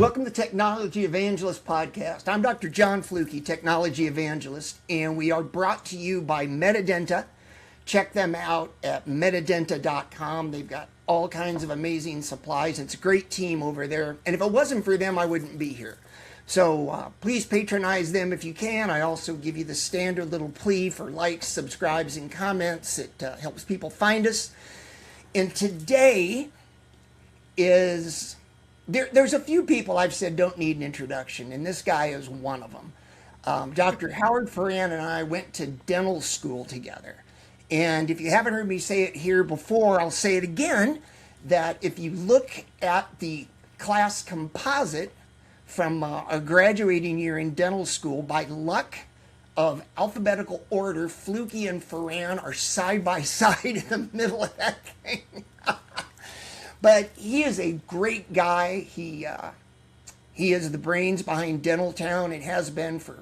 Welcome to Technology Evangelist Podcast. I'm Dr. John Fluke, Technology Evangelist, and we are brought to you by Medidenta. Check them out at medidenta.com. They've got all kinds of amazing supplies. It's a great team over there, and if it wasn't for them, I wouldn't be here. So please patronize them if you can. I also give you the standard little plea for likes, subscribes, and comments. It helps people find us. And today is... There's a few people I've said don't need an introduction, and this guy is one of them. Dr. Howard Farran and I went to dental school together. And if you haven't heard me say it here before, I'll say it again, that if you look at the class composite from a graduating year in dental school, by luck of alphabetical order, Fluke and Farran are side by side in the middle of that thing. But he is a great guy. He is the brains behind Dental Town. It has been for,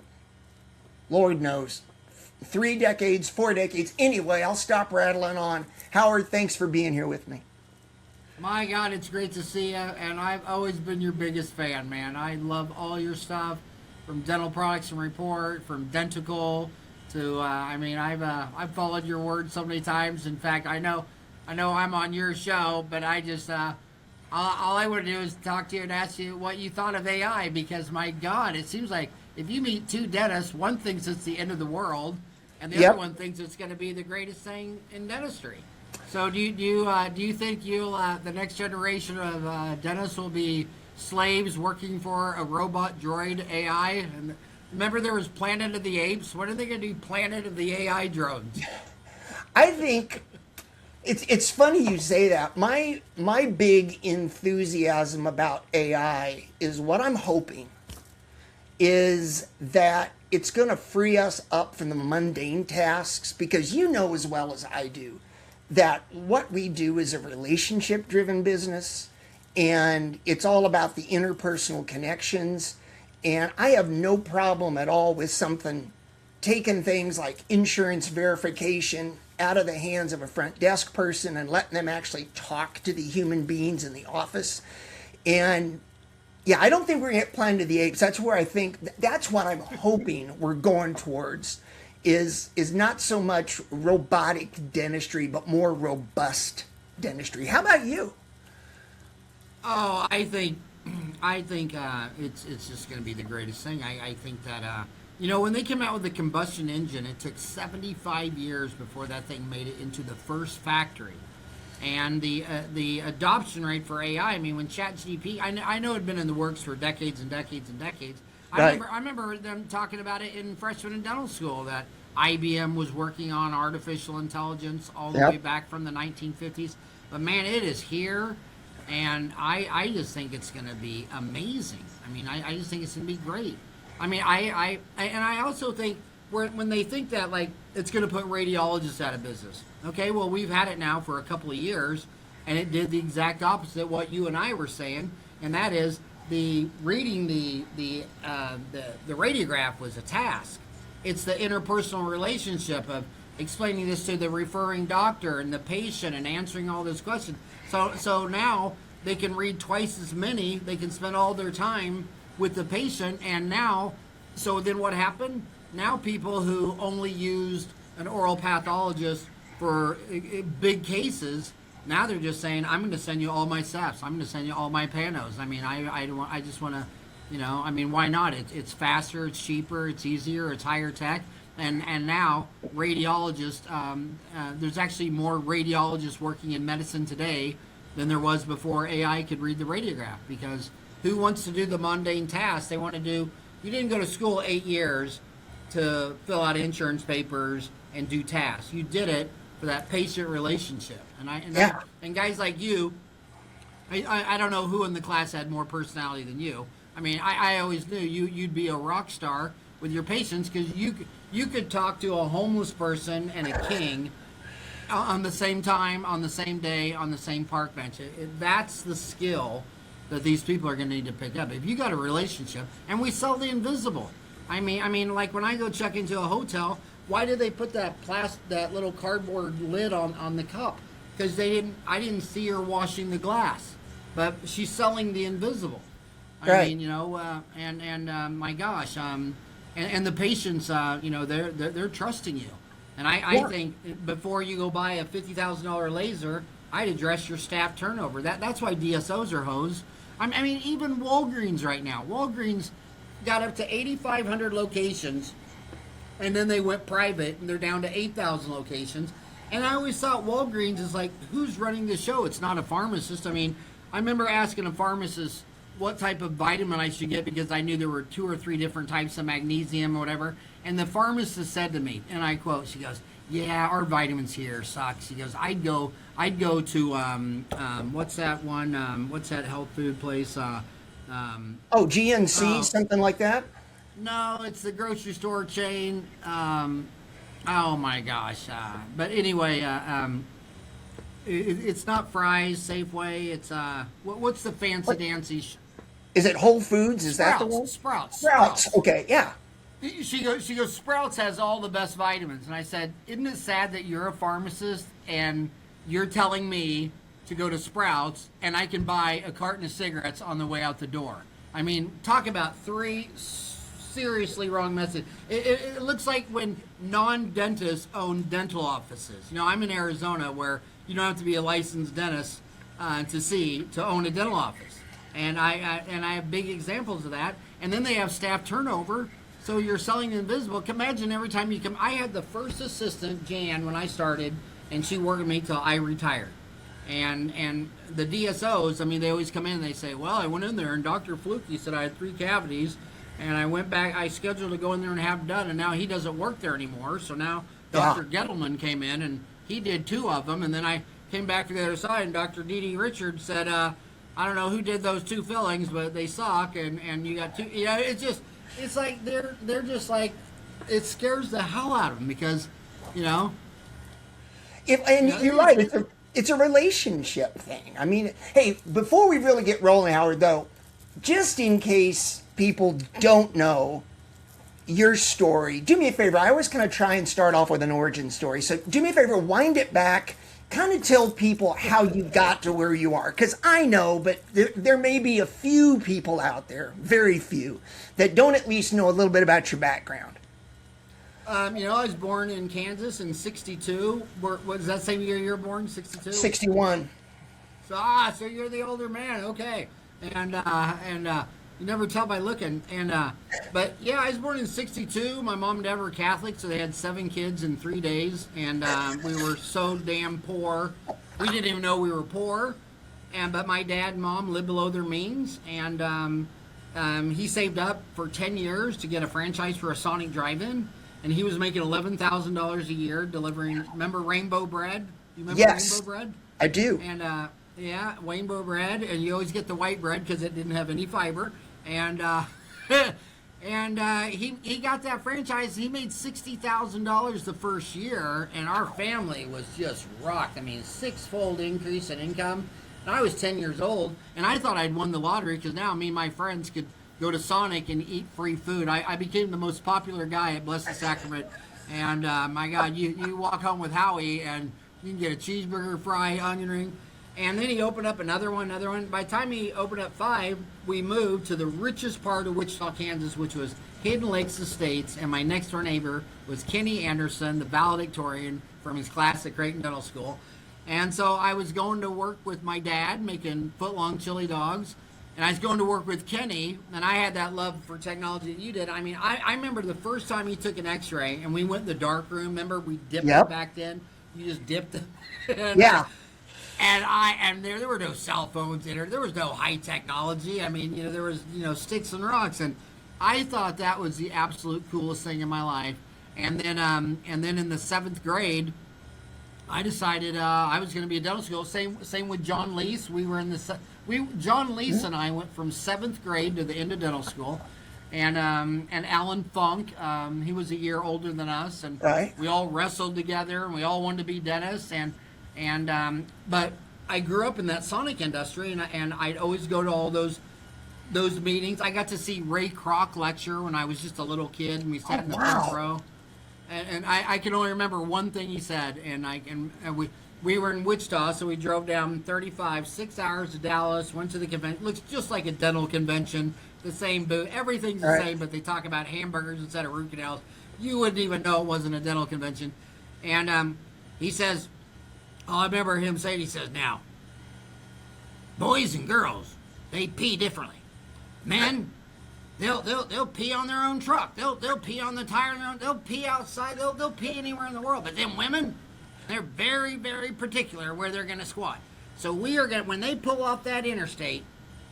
Lord knows, 3 decades, 4 decades. Anyway, I'll stop rattling on. Howard, thanks for being here with me. My God, it's great to see you, and I've always been your biggest fan, man. I love all your stuff, from Dental Products and Report, from Dentical to, I've followed your word so many times. In fact, I know I'm on your show, but I just, all I want to do is talk to you and ask you what you thought of AI, because my God, it seems like if you meet 2 dentists, one thinks it's the end of the world, and the other one thinks it's going to be the greatest thing in dentistry. So do you think the next generation of dentists will be slaves working for a robot droid AI? And remember there was Planet of the Apes? When are they going to do Planet of the AI drones? I think... It's funny you say that. My big enthusiasm about AI is what I'm hoping is that it's going to free us up from the mundane tasks, because you know as well as I do that what we do is a relationship-driven business, and it's all about the interpersonal connections. And I have no problem at all with something taking things like insurance verification out of the hands of a front desk person and letting them actually talk to the human beings in the office. And yeah, I don't think we're going to get Planet of the Apes. That's where I think, that's what I'm hoping we're going towards, is not so much robotic dentistry, but more robust dentistry. How about you? Oh, I think it's just going to be the greatest thing. I think that, when they came out with the combustion engine, it took 75 years before that thing made it into the first factory. And the adoption rate for AI, when ChatGPT, I know it had been in the works for decades and decades and decades. Right. I remember them talking about it in freshman in dental school, that IBM was working on artificial intelligence all the way back from the 1950s. But man, it is here, and I just think it's going to be amazing. I just think it's going to be great. I also think when they think that, like, it's going to put radiologists out of business. Okay, well, we've had it now for a couple of years, and it did the exact opposite of what you and I were saying, and that is reading the radiograph was a task. It's the interpersonal relationship of explaining this to the referring doctor and the patient and answering all those questions. So now they can read twice as many. They can spend all their time with the patient, and so then what happened? Now people who only used an oral pathologist for big cases, now they're just saying, I'm going to send you all my SEPs. I'm going to send you all my panos. I just want to, why not? It's faster, it's cheaper, it's easier, it's higher tech. And now radiologists, there's actually more radiologists working in medicine today than there was before AI could read the radiograph, because who wants to do the mundane tasks? They want to do, you didn't go to school 8 years to fill out insurance papers and do tasks. You did it for that patient relationship. And guys like you, I don't know who in the class had more personality than you. I always knew you'd be a rock star with your patients, because you could talk to a homeless person and a king on the same time, on the same day, on the same park bench. That's the skill that these people are going to need to pick up. If you got a relationship, and we sell the invisible. Like when I go check into a hotel, why did they put that little cardboard lid on the cup? Because I didn't see her washing the glass. But she's selling the invisible. I Right. mean, my gosh, and the patients, they're trusting you. And I think before you go buy a $50,000 laser, I'd address your staff turnover. That's why DSOs are hosed. I mean, even Walgreens right now. Walgreens got up to 8,500 locations, and then they went private, and they're down to 8,000 locations. And I always thought Walgreens is like, who's running the show? It's not a pharmacist. I mean, I remember asking a pharmacist what type of vitamin I should get because I knew there were 2 or 3 different types of magnesium or whatever. And the pharmacist said to me, and I quote, she goes, "Yeah, our vitamins here suck." She goes, I'd go to what's that one? What's that health food place? GNC, something like that. No, it's the grocery store chain. Oh my gosh! But anyway, it's not Fry's, Safeway. It's what's the fancy dancy? Is it Whole Foods? Is Sprouts, that the one? Sprouts. Okay, yeah. She goes, Sprouts has all the best vitamins. And I said, isn't it sad that you're a pharmacist and you're telling me to go to Sprouts and I can buy a carton of cigarettes on the way out the door? I mean, talk about 3 seriously wrong messages. It looks like when non-dentists own dental offices. I'm in Arizona where you don't have to be a licensed dentist to own a dental office. And I have big examples of that. And then they have staff turnover. So you're selling invisible. Imagine every time you come. I had the first assistant, Jan, when I started, and she worked with me till I retired. And the DSOs, I mean, they always come in and they say, well, I went in there and Dr. Fluky said I had 3 cavities. And I went back, I scheduled to go in there and have done, and now he doesn't work there anymore. So now Dr. Gettleman came in and he did 2 of them. And then I came back to the other side and Dr. Dee Richards said, I don't know who did those 2 fillings, but they suck. And you got 2, it's like they're just like, it scares the hell out of them because, You're right. It's a relationship thing. I mean, hey, before we really get rolling, Howard, though, just in case people don't know your story, do me a favor. I always kind of try and start off with an origin story. So do me a favor, wind it back, kind of tell people how you got to where you are. Because I know, but there may be a few people out there, very few, that don't at least know a little bit about your background. I was born in Kansas in '62. Was that same year you were born, '62? 61. So you're the older man, okay. And you never tell by looking. But yeah, I was born in '62. My mom and dad were Catholic, so they had 7 kids in 3 days, and we were so damn poor. We didn't even know we were poor. But my dad and mom lived below their means, and he saved up for 10 years to get a franchise for a Sonic drive-in, and he was making $11,000 a year delivering. Remember Rainbow Bread? You remember Rainbow Bread? I do. And yeah, Rainbow Bread, and you always get the white bread because it didn't have any fiber. And he got that franchise. He made $60,000 the first year, and our family was just rocked. I mean, 6-fold increase in income. And I was 10 years old, and I thought I'd won the lottery because now me and my friends could go to Sonic and eat free food. I became the most popular guy at Blessed Sacrament. And my God, you walk home with Howie, and you can get a cheeseburger, fry, onion ring. And then he opened up another one. By the time he opened up 5, we moved to the richest part of Wichita, Kansas, which was Hidden Lakes Estates. And my next door neighbor was Kenny Anderson, the valedictorian from his class at Creighton Dental School. And so I was going to work with my dad, making foot-long chili dogs. And I was going to work with Kenny, and I had that love for technology that you did. I mean, I remember the first time he took an x-ray, and we went in the dark room. Remember, we dipped it back then? You just dipped it. And there were no cell phones in it. There was no high technology. I mean, there was, sticks and rocks. And I thought that was the absolute coolest thing in my life. And then in the 7th grade, I decided I was going to be a dental school. Same with John Lease. We were in the John Lease and I went from 7th grade to the end of dental school. And Alan Funk, he was a year older than us, and we all wrestled together, and we all wanted to be dentists. But I grew up in that Sonic industry, and I'd always go to all those meetings. I got to see Ray Kroc lecture when I was just a little kid, and we sat in the front row. And I can only remember one thing he said, and we were in Wichita, so we drove down 35, 6 hours to Dallas, went to the convention. Looks just like a dental convention, the same booth. Everything's the same, but they talk about hamburgers instead of root canals. You wouldn't even know it wasn't a dental convention. And he says, I remember him saying, he says, now, boys and girls, they pee differently. Men, they'll pee on their own truck. They'll pee on the tire. They'll pee outside. They'll pee anywhere in the world. But then women, they're very, very particular where they're going to squat. So we are going to, when they pull off that interstate,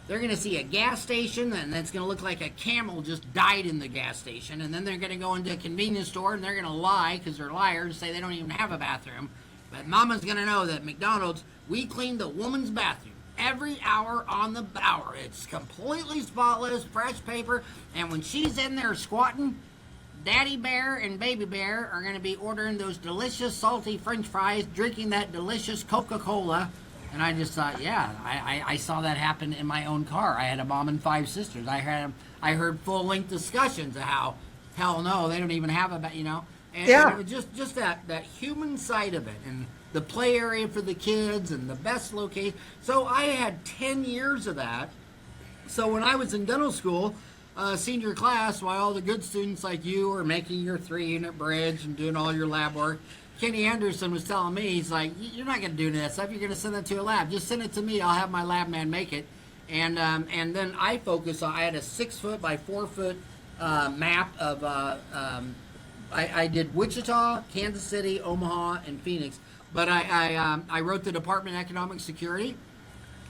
they're going to see a gas station, and it's going to look like a camel just died in the gas station. And then they're going to go into a convenience store, and they're going to lie, because they're liars, say they don't even have a bathroom. But Mama's going to know that McDonald's, we clean the woman's bathroom every hour on the hour. It's completely spotless, fresh paper. And when she's in there squatting, Daddy Bear and Baby Bear are going to be ordering those delicious salty French fries, drinking that delicious Coca-Cola. And I just thought, yeah, I saw that happen in my own car. I had a mom and 5 sisters. I heard full-length discussions of how, hell no, they don't even have a, And it was just that human side of it, and the play area for the kids, and the best location. So I had 10 years of that. So when I was in dental school, senior class, while all the good students like you are making your 3-unit bridge and doing all your lab work, Kenny Anderson was telling me, he's like, you're not going to do that stuff. You're going to send it to a lab. Just send it to me. I'll have my lab man make it. And then I focused on, I had a 6-foot by 4-foot map of, I did Wichita, Kansas City, Omaha, and Phoenix. But I wrote the Department of Economic Security.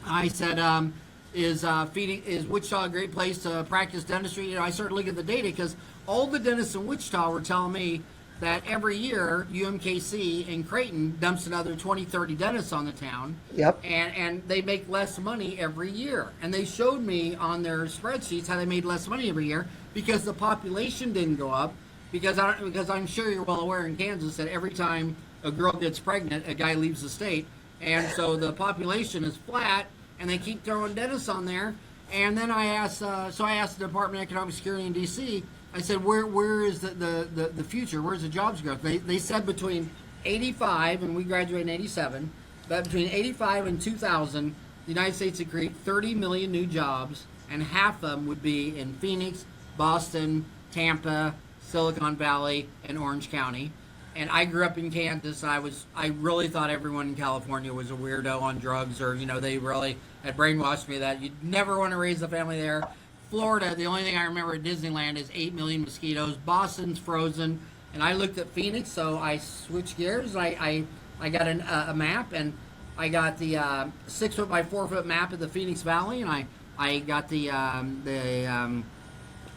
I said, is Wichita a great place to practice dentistry? I started looking at the data, because all the dentists in Wichita were telling me that every year UMKC and Creighton dumps another 20, 30 dentists on the town. Yep. And they make less money every year. And they showed me on their spreadsheets how they made less money every year, because the population didn't go up. Because I'm sure you're well aware in Kansas that every time a girl gets pregnant, a guy leaves the state. And so the population is flat, and they keep throwing dentists on there. And then I asked the Department of Economic Security in D.C., I said, where is the future? Where's the jobs growth? They said between 85, and we graduated in 87, but between 85 and 2000, the United States would create 30 million new jobs, and half of them would be in Phoenix, Boston, Tampa, Silicon Valley, and Orange County. And I grew up in Kansas. I really thought everyone in California was a weirdo on drugs, or they really had brainwashed me that you'd never want to raise a family there. Florida, the only thing I remember at Disneyland is 8 million mosquitoes. Boston's frozen. And I looked at Phoenix, so I switched gears. I got a map, and I got the 6-foot by 4-foot map of the Phoenix Valley, and I got the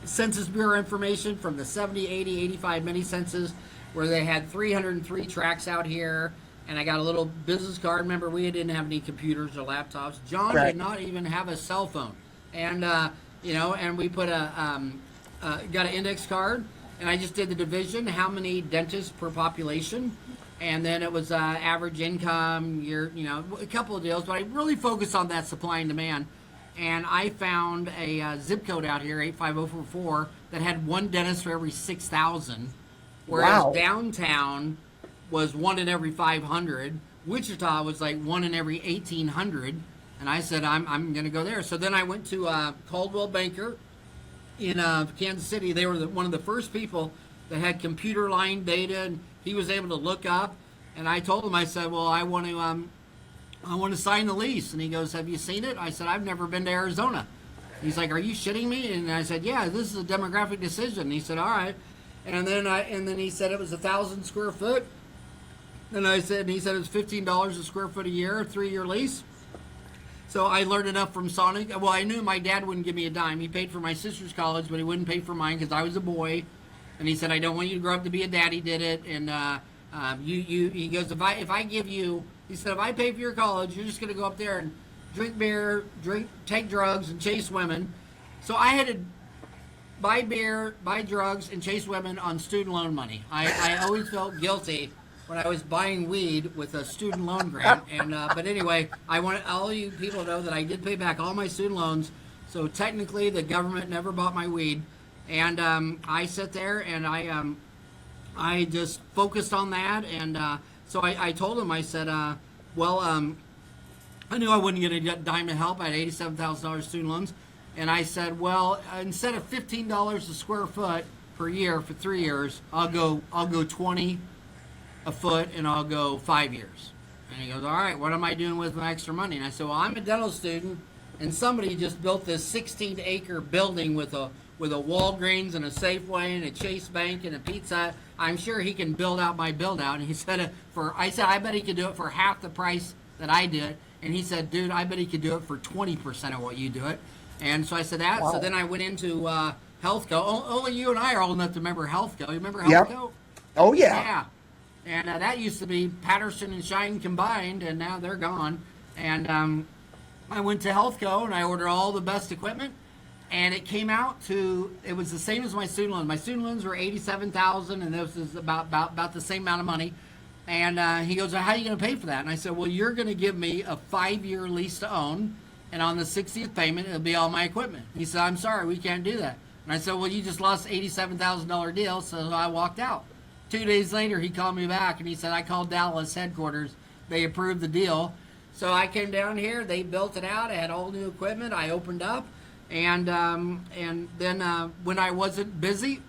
Census Bureau information from the 70, 80, 85 mini census, where they had 303 tracks out here. And I got a little business card. Remember, we didn't have any computers or laptops. John did not even have a cell phone. And and we put got an index card, and I just did the division, how many dentists per population, and then it was average income, a couple of deals, but I really focused on that supply and demand. And I found a zip code out here, 85044, that had one dentist for every 6,000, whereas downtown was 1 in every 500. Wichita was like 1 in every 1,800. And I said, I'm going to go there. So then I went to Caldwell Banker in Kansas City. They were one of the first people that had computer line data, and he was able to look up. And I told him, I said, well, I want to sign the lease. And he goes, have you seen it? I said, I've never been to Arizona. He's like, are you shitting me? And I said, yeah, this is a demographic decision. And he said, all right. And then he said it was 1,000 square foot. And he said it was $15 a square foot a year, a 3-year lease. So I learned enough from Sonic. Well, I knew my dad wouldn't give me a dime. He paid for my sister's college, but he wouldn't pay for mine because I was a boy. And he said, I don't want you to grow up to be a daddy did it. And he goes, if I give you, he said, if I pay for your college, you're just going to go up there and drink beer, take drugs, and chase women. So I had to buy beer, buy drugs, and chase women on student loan money. I always felt guilty when I was buying weed with a student loan grant. And but anyway, I want all you people to know that I did pay back all my student loans. So technically, the government never bought my weed. And I sat there and I just focused on that. And so I told him, I said, well, I knew I wouldn't get a dime of help. I had $87,000 student loans. And I said, well, instead of $15 a square foot per year for 3 years, I'll go 20 a foot, and I'll go 5 years. And he goes, all right, what am I doing with my extra money? And I said, well, I'm a dental student, and somebody just built this 16-acre building with a Walgreens and a Safeway and a Chase Bank and a Pizza Hut. I'm sure he can build out my build out. And he said, I bet he could do it for half the price that I did. And he said, dude, I bet he could do it for 20% of what you do it. And so I said that. Wow. So then I went into Healthco. Only you and I are old enough to remember Healthco. You remember Healthco? Yep. Oh, yeah. Yeah. And that used to be Patterson and Shine combined, and now they're gone. And I went to Healthco, and I ordered all the best equipment. And it came out to, it was the same as my student loans. My student loans were $87,000, and this is about the same amount of money. And he goes, how are you going to pay for that? And I said, well, you're going to give me a 5-year lease to own, and on the 60th payment, it'll be all my equipment. He said, I'm sorry, we can't do that. And I said, well, you just lost $87,000 deal, so I walked out. 2 days later, he called me back, and he said, I called Dallas headquarters. They approved the deal. So I came down here. They built it out. I had all new equipment. I opened up. And then when I wasn't busy,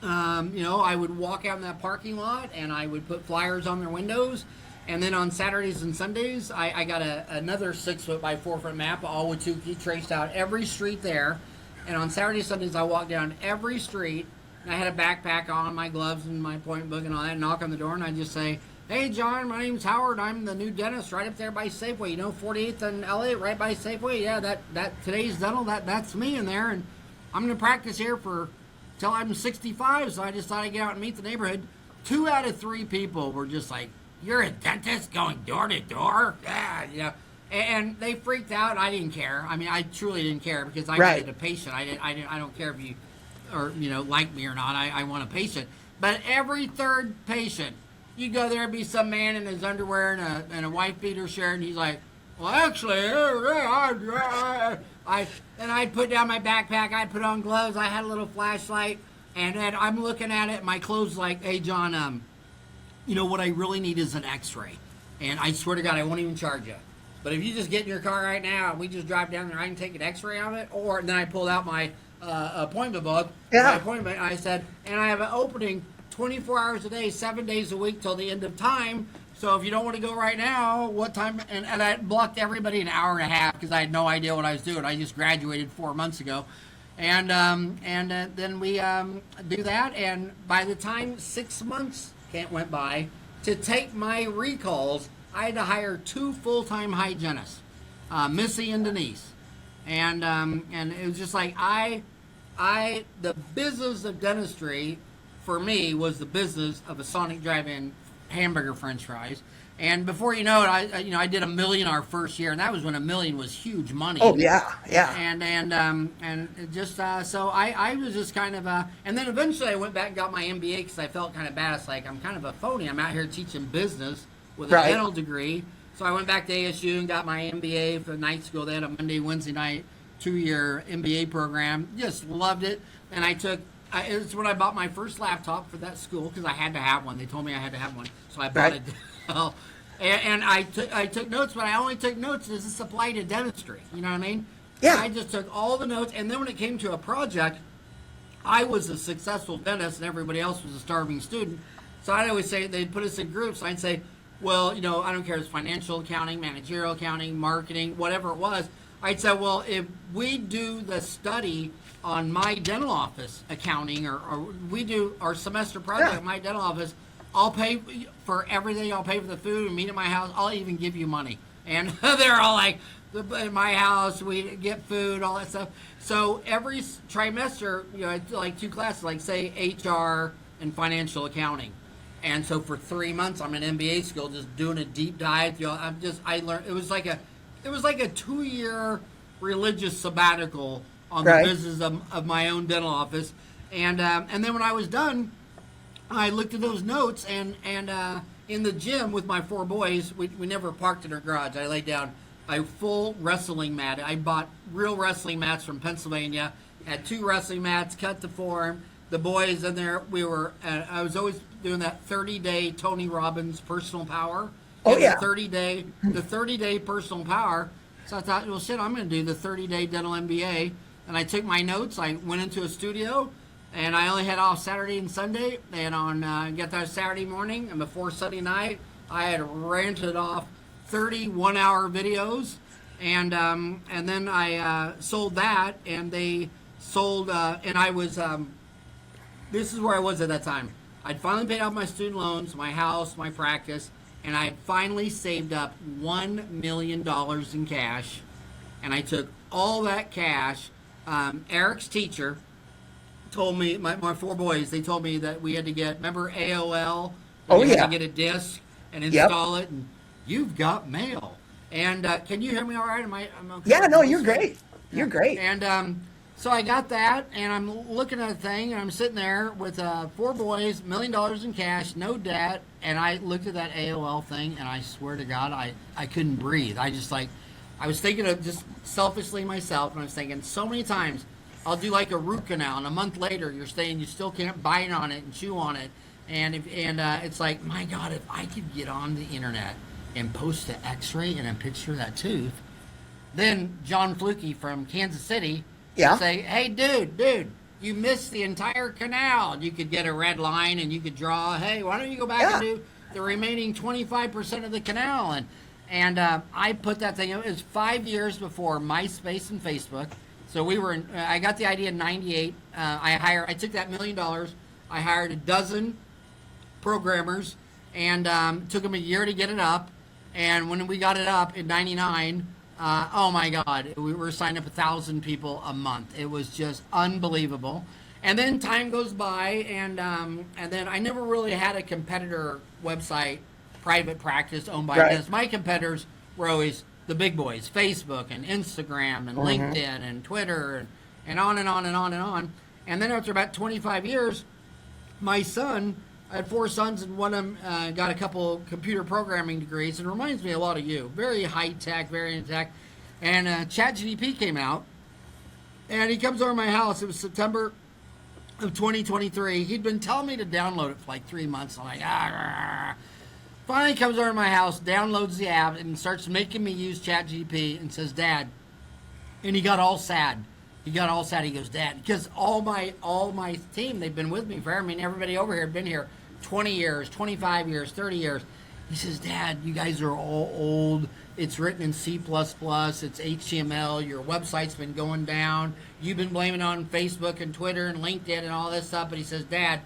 I would walk out in that parking lot, and I would put flyers on their windows. And then on Saturdays and Sundays, I got another 6-foot by 4-foot map, all with Tukey, traced out every street there. And on Saturdays and Sundays, I walked down every street. And I had a backpack on, my gloves and my appointment book and all that, and knock on the door, and I'd just say, hey, John, my name's Howard. I'm the new dentist right up there by Safeway. 48th and LA, right by Safeway. Yeah, that today's dental, that's me in there. And I'm going to practice here till I'm 65, so I just thought I'd get out and meet the neighborhood. 2 out of 3 people were just like, you're a dentist going door to door? Yeah, And they freaked out. I didn't care. I mean, I truly didn't care because I wanted a patient. I don't care if you like me or not. I want a patient. But every third patient, you go there and be some man in his underwear and a wife beater shirt, and he's like, well, actually, I'd put down my backpack, I'd put on gloves, I had a little flashlight, and then I'm looking at it, my clothes like, hey, John, what I really need is an x-ray. And I swear to God, I won't even charge you. But if you just get in your car right now and we just drive down there, I can take an x-ray of it. Or then I pulled out my appointment book, my appointment, and I said, and I have an opening 24 hours a day, 7 days a week till the end of time. So if you don't want to go right now, what time? And I blocked everybody an hour and a half because I had no idea what I was doing. I just graduated 4 months ago. And then we do that. And by the time 6 months went by, to take my recalls, I had to hire 2 full-time hygienists, Missy and Denise. And it was just like the business of dentistry for me was the business of a Sonic Drive-In hamburger French fries. And before you know it, I did $1 million our first year, and that was when $1 million was huge money. Oh yeah. And just so I was just kind of and then eventually I went back and got my MBA because I felt kind of bad. It's like I'm kind of a phony. I'm out here teaching business with a dental degree. So I went back to ASU and got my MBA for night school. They had a Monday, Wednesday night 2-year MBA program. Just loved it. And it's when I bought my first laptop for that school because I had to have one. They told me I had to have one, so I bought it. And I took notes, but I only took notes as this applied to dentistry. You know what I mean? Yeah. I just took all the notes, and then when it came to a project, I was a successful dentist, and everybody else was a starving student. So I'd always say they'd put us in groups. I'd say, well, I don't care if it's financial accounting, managerial accounting, marketing, whatever it was. I'd say, well, if we do the study on my dental office accounting, or we do our semester project at my dental office, I'll pay for everything. I'll pay for the food and meet at my house. I'll even give you money. And they're all like, in my house, we get food, all that stuff. So every trimester, it's like 2 classes, like say HR and financial accounting. And so for 3 months, I'm in MBA school, just doing a deep dive. I learned. It was like a 2-year religious sabbatical on the business of my own dental office. And then when I was done, I looked at those notes, and in the gym with my 4 boys, we never parked in our garage. I laid down a full wrestling mat. I bought real wrestling mats from Pennsylvania, had 2 wrestling mats, cut to form. The boys in there, I was always doing that 30-day Tony Robbins personal power. Oh, get yeah. the 30-day personal power. So I thought, well, shit, I'm going to do the 30-day dental MBA. And I took my notes. I went into a studio, and I only had off Saturday and Sunday. And on get that Saturday morning and before Sunday night, I had rented off 31-hour videos, and then I sold that, and they sold, and I was. This is where I was at that time. I'd finally paid off my student loans, my house, my practice, and I had finally saved up $1 million in cash, and I took all that cash. Eric's teacher told me, my four boys, they told me that we had to get, remember AOL? Oh, you yeah. had to get a disc and install it, and you've got mail. And can you hear me all right? I'm okay? Yeah, no, you're great. You're great. And so I got that, and I'm looking at a thing, and I'm sitting there with four boys, $1 million in cash, no debt, and I looked at that AOL thing, and I swear to God, I couldn't breathe. I was thinking of just selfishly myself, and I was thinking so many times, I'll do like a root canal, and a month later, you're saying you still can't bite on it and chew on it, and it's like, my God, if I could get on the internet and post an X-ray and a picture of that tooth, then John Fluke from Kansas City Yeah. say, hey, dude, you missed the entire canal. You could get a red line and you could draw, hey, why don't you go back and do the remaining 25% of the canal? And I put that thing, it was 5 years before MySpace and Facebook. So I got the idea in 98. I took that $1 million. I hired a dozen programmers and took them a year to get it up. And when we got it up in 99, oh my God, we were signing up 1,000 people a month. It was just unbelievable. And then time goes by, and then I never really had a competitor website, private practice owned by dentists. My competitors were always the big boys, Facebook and Instagram and LinkedIn and Twitter and on and on and on and on. And then after about 25 years, my son, I had four sons, and one of them got a couple computer programming degrees. It reminds me a lot of you. Very high-tech, very in-tech. And ChatGPT came out, and he comes over to my house. It was September of 2023. He'd been telling me to download it for like 3 months. I'm like, Finally comes over to my house, downloads the app, and starts making me use ChatGPT and says, Dad, and he got all sad. He goes, Dad, because all my team, they've been with me forever. I mean, everybody over here had been here 20 years, 25 years, 30 years. He says, Dad, you guys are all old. It's written in C++. It's HTML. Your website's been going down. You've been blaming it on Facebook and Twitter and LinkedIn and all this stuff. But he says, Dad,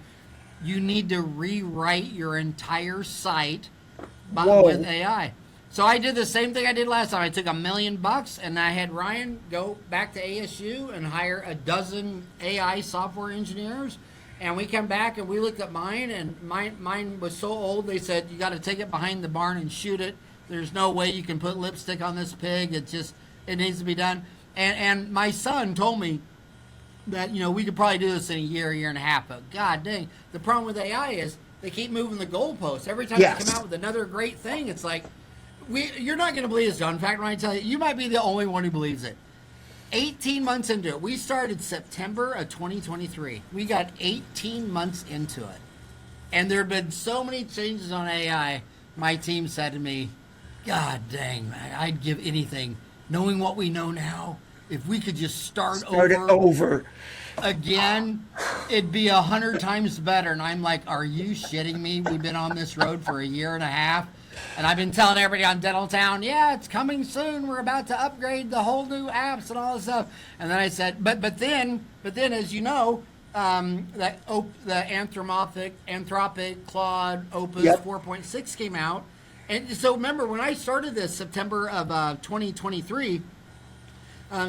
you need to rewrite your entire site with AI. So I did the same thing I did last time. I took $1 million and I had Ryan go back to ASU and hire a dozen AI software engineers. And we came back and we looked at mine, and mine was so old. They said, you got to take it behind the barn and shoot it. There's no way you can put lipstick on this pig. It needs to be done. And my son told me that, we could probably do this in a year and a half. But God dang, the problem with AI is they keep moving the goalposts. Every time they come out with another great thing, it's like, you're not going to believe this, John. In fact, when I tell you, you might be the only one who believes it. 18 months into it. We started September of 2023. We got 18 months into it. And there have been so many changes on AI. My team said to me, God dang, man, I'd give anything, knowing what we know now, if we could just start it over again, it'd be 100 times better. And I'm like, are you shitting me? We've been on this road for a year and a half. And I've been telling everybody on Dental Town, yeah, it's coming soon. We're about to upgrade the whole new apps and all this stuff. And then I said, but then, as you know, the Anthropic Claude Opus 4.6 came out. And so remember, when I started this September of 2023,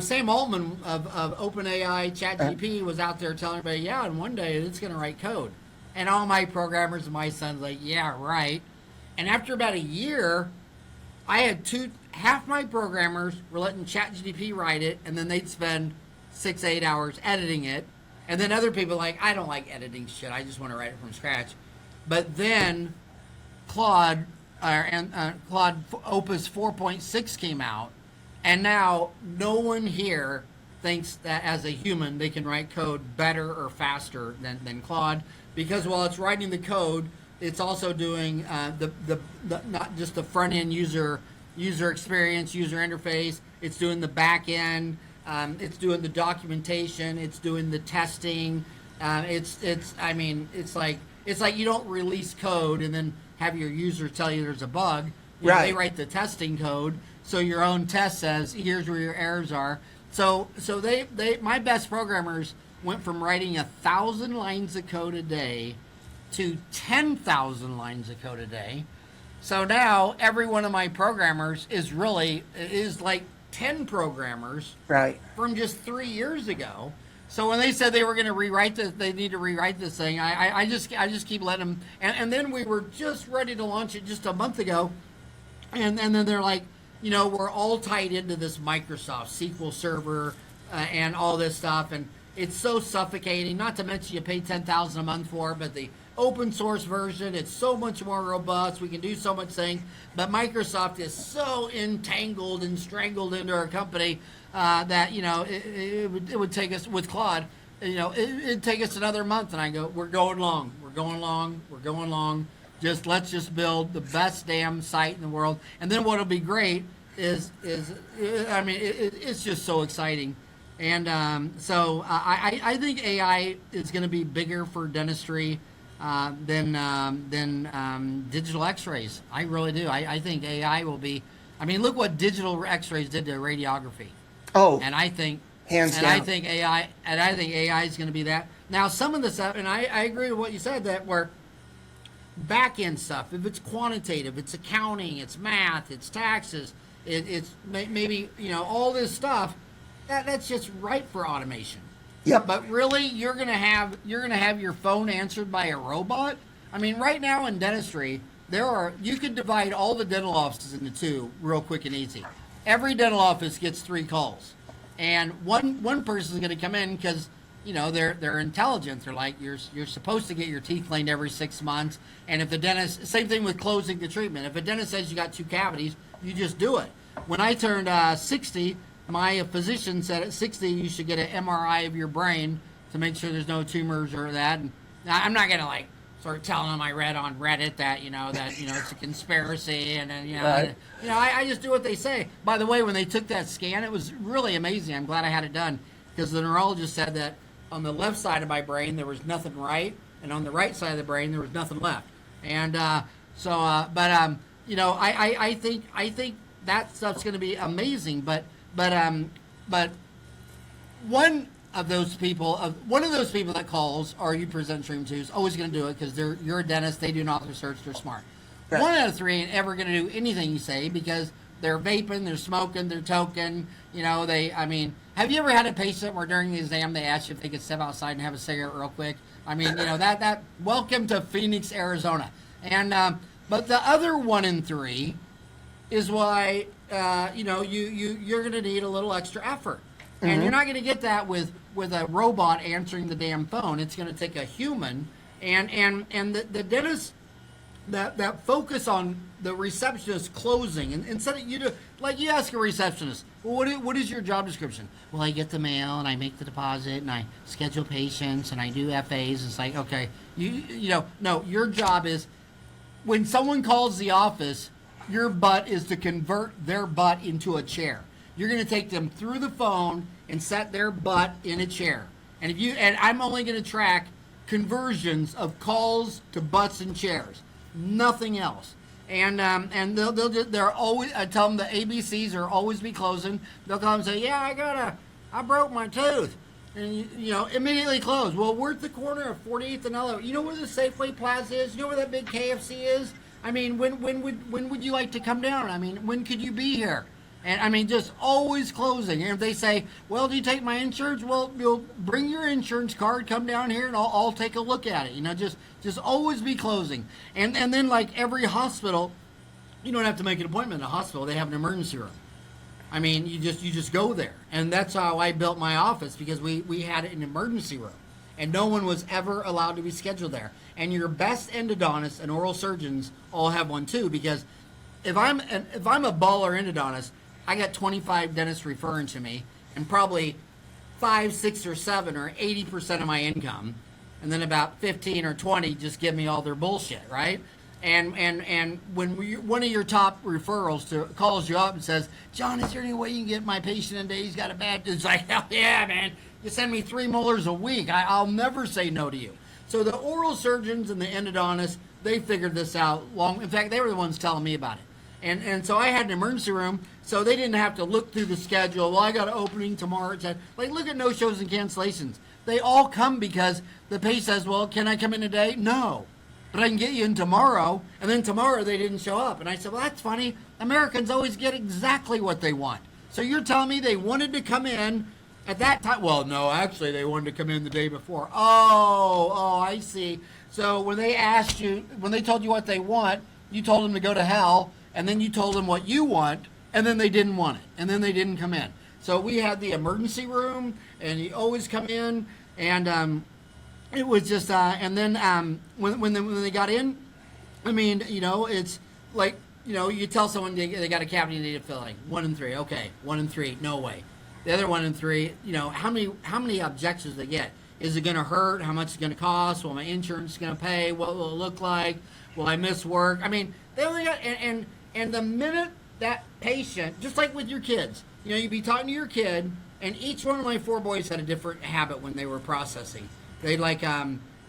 Sam Altman of OpenAI, ChatGPT was out there telling everybody, yeah, and one day it's going to write code. And all my programmers and my sons like, yeah, right. And after about a year, I had half my programmers were letting ChatGPT write it, and then they'd spend 6-8 hours editing it. And then other people like, I don't like editing shit. I just want to write it from scratch. But then Claude Opus 4.6 came out, and now no one here thinks that as a human they can write code better or faster than Claude, because while it's writing the code, It's also doing the not just the front end user experience, user interface. It's doing the back end. It's doing the documentation. It's doing the testing. I mean, it's like you don't release code and then have your users tell you there's a bug. You know, they write the testing code, so your own test says here's where your errors are. So they my best programmers went from writing 1,000 lines of code a day to 10,000 lines of code a day. So now every one of my programmers is like 10 programmers from just 3 years ago. So when they said they were going to rewrite this, they need to rewrite this thing. I just keep letting them. And then we were just ready to launch it just a month ago, and then they're like, you know, we're all tied into this Microsoft SQL Server and all this stuff, and it's so suffocating. Not to mention you pay $10,000 a month for it, but the open source version, it's so much more robust. We can do so much things, but Microsoft is so entangled and strangled into our company that, you know, it would take us with Claude, you know, it'd take us another month. And I go, we're going long. Let's just build the best damn site in the world. And then what'll be great is I mean, it's just so exciting. And so I think AI is going to be bigger for dentistry than digital X-rays. I really do. I think AI will be. I mean, look what digital X-rays did to radiography. Oh, and I think hands down. I think AI is going to be that. Now, some of the stuff, and I agree with what you said, that where back end stuff, if it's quantitative, it's accounting, it's math, it's taxes, it's maybe, you know, all this stuff. That's just ripe for automation. Yep. But really, you're gonna have your phone answered by a robot. I mean, right now in dentistry, you could divide all the dental offices into two real quick and easy. Every dental office gets 3 calls, and one person's gonna come in because, you know, they're intelligent. They're like, you're supposed to get your teeth cleaned every 6 months, and if the dentist, same thing with closing the treatment. If a dentist says you got 2 cavities, you just do it. When I turned 60. My physician said at 60 you should get an MRI of your brain to make sure there's no tumors or that. And I'm not gonna like start telling them I read on Reddit that it's a conspiracy and I just do what they say. By the way, when they took that scan, it was really amazing. I'm glad I had it done because the neurologist said that on the left side of my brain there was nothing right, and on the right side of the brain there was nothing left. And I think that stuff's gonna be amazing, but one of those people that calls or you present stream to is always going to do it because you're a dentist. They do an author search. They're smart. Right. 1 out of 3 ain't ever going to do anything you say because they're vaping, they're smoking, they're toking. You know, have you ever had a patient where during the exam they asked you if they could step outside and have a cigarette real quick? I mean, you know, that welcome to Phoenix, Arizona. And but the other 1 in 3 is why you're going to need a little extra effort, and you're not going to get that with a robot answering the damn phone. It's going to take a human, and the dentist that focus on the receptionist closing, and instead of you ask a receptionist, well, what is your job description? Well, I get the mail and I make the deposit and I schedule patients and I do FAs. It's like, okay, no, your job is when someone calls the office. Your butt is to convert their butt into a chair. You're going to take them through the phone and set their butt in a chair. And I'm only going to track conversions of calls to butts and chairs, nothing else. And they're always. I tell them the ABCs are always be closing. They'll come and say, yeah, I broke my tooth, and immediately close. Well, we're at the corner of 48th and Ella. You know where the Safeway Plaza is? You know where that big KFC is? I mean, when would you like to come down? I mean, when could you be here? And I mean, just always closing. And if they say, well, do you take my insurance? Well, you'll bring your insurance card, come down here, and I'll take a look at it. You know, just always be closing. And then like every hospital, you don't have to make an appointment in a hospital. They have an emergency room. I mean, you just go there. And that's how I built my office, because we had an emergency room. And no one was ever allowed to be scheduled there. And your best endodontists and oral surgeons all have one too, because if I'm a baller endodontist, I got 25 dentists referring to me, and probably 5, 6, or 7 or 80% of my income and then about 15 or 20 just give me all their bullshit, right? And when one of your top referrals calls you up and says, John, is there any way you can get my patient in today? He's got a bad, it's like, hell yeah, man. You send me 3 molars a week. I'll never say no to you. So the oral surgeons and the endodontists, they figured this out in fact, they were the ones telling me about it. And so I had an emergency room, so they didn't have to look through the schedule. Well, I got an opening tomorrow. Like, look at no-shows and cancellations. They all come because the patient says, well, can I come in today? No. But I can get you in tomorrow. And then tomorrow they didn't show up. And I said, well, that's funny. Americans always get exactly what they want. So you're telling me they wanted to come in at that time? Well, no, actually, they wanted to come in the day before. Oh, I see. So when they told you what they want, you told them to go to hell, and then you told them what you want, and then they didn't want it, and then they didn't come in. So we had the emergency room, and you always come in, and it was just, and then when they got in, I mean, it's like, you tell someone they got a cavity needed filling, 1 in 3, okay, 1 in 3, no way. The other 1 in 3, how many objections they get? Is it going to hurt? How much is it going to cost? Will my insurance going to pay? What will it look like? Will I miss work? I mean, they only got, and the minute that patient, just like with your kids, you'd be talking to your kid, and each one of my 4 boys had a different habit when they were processing. They'd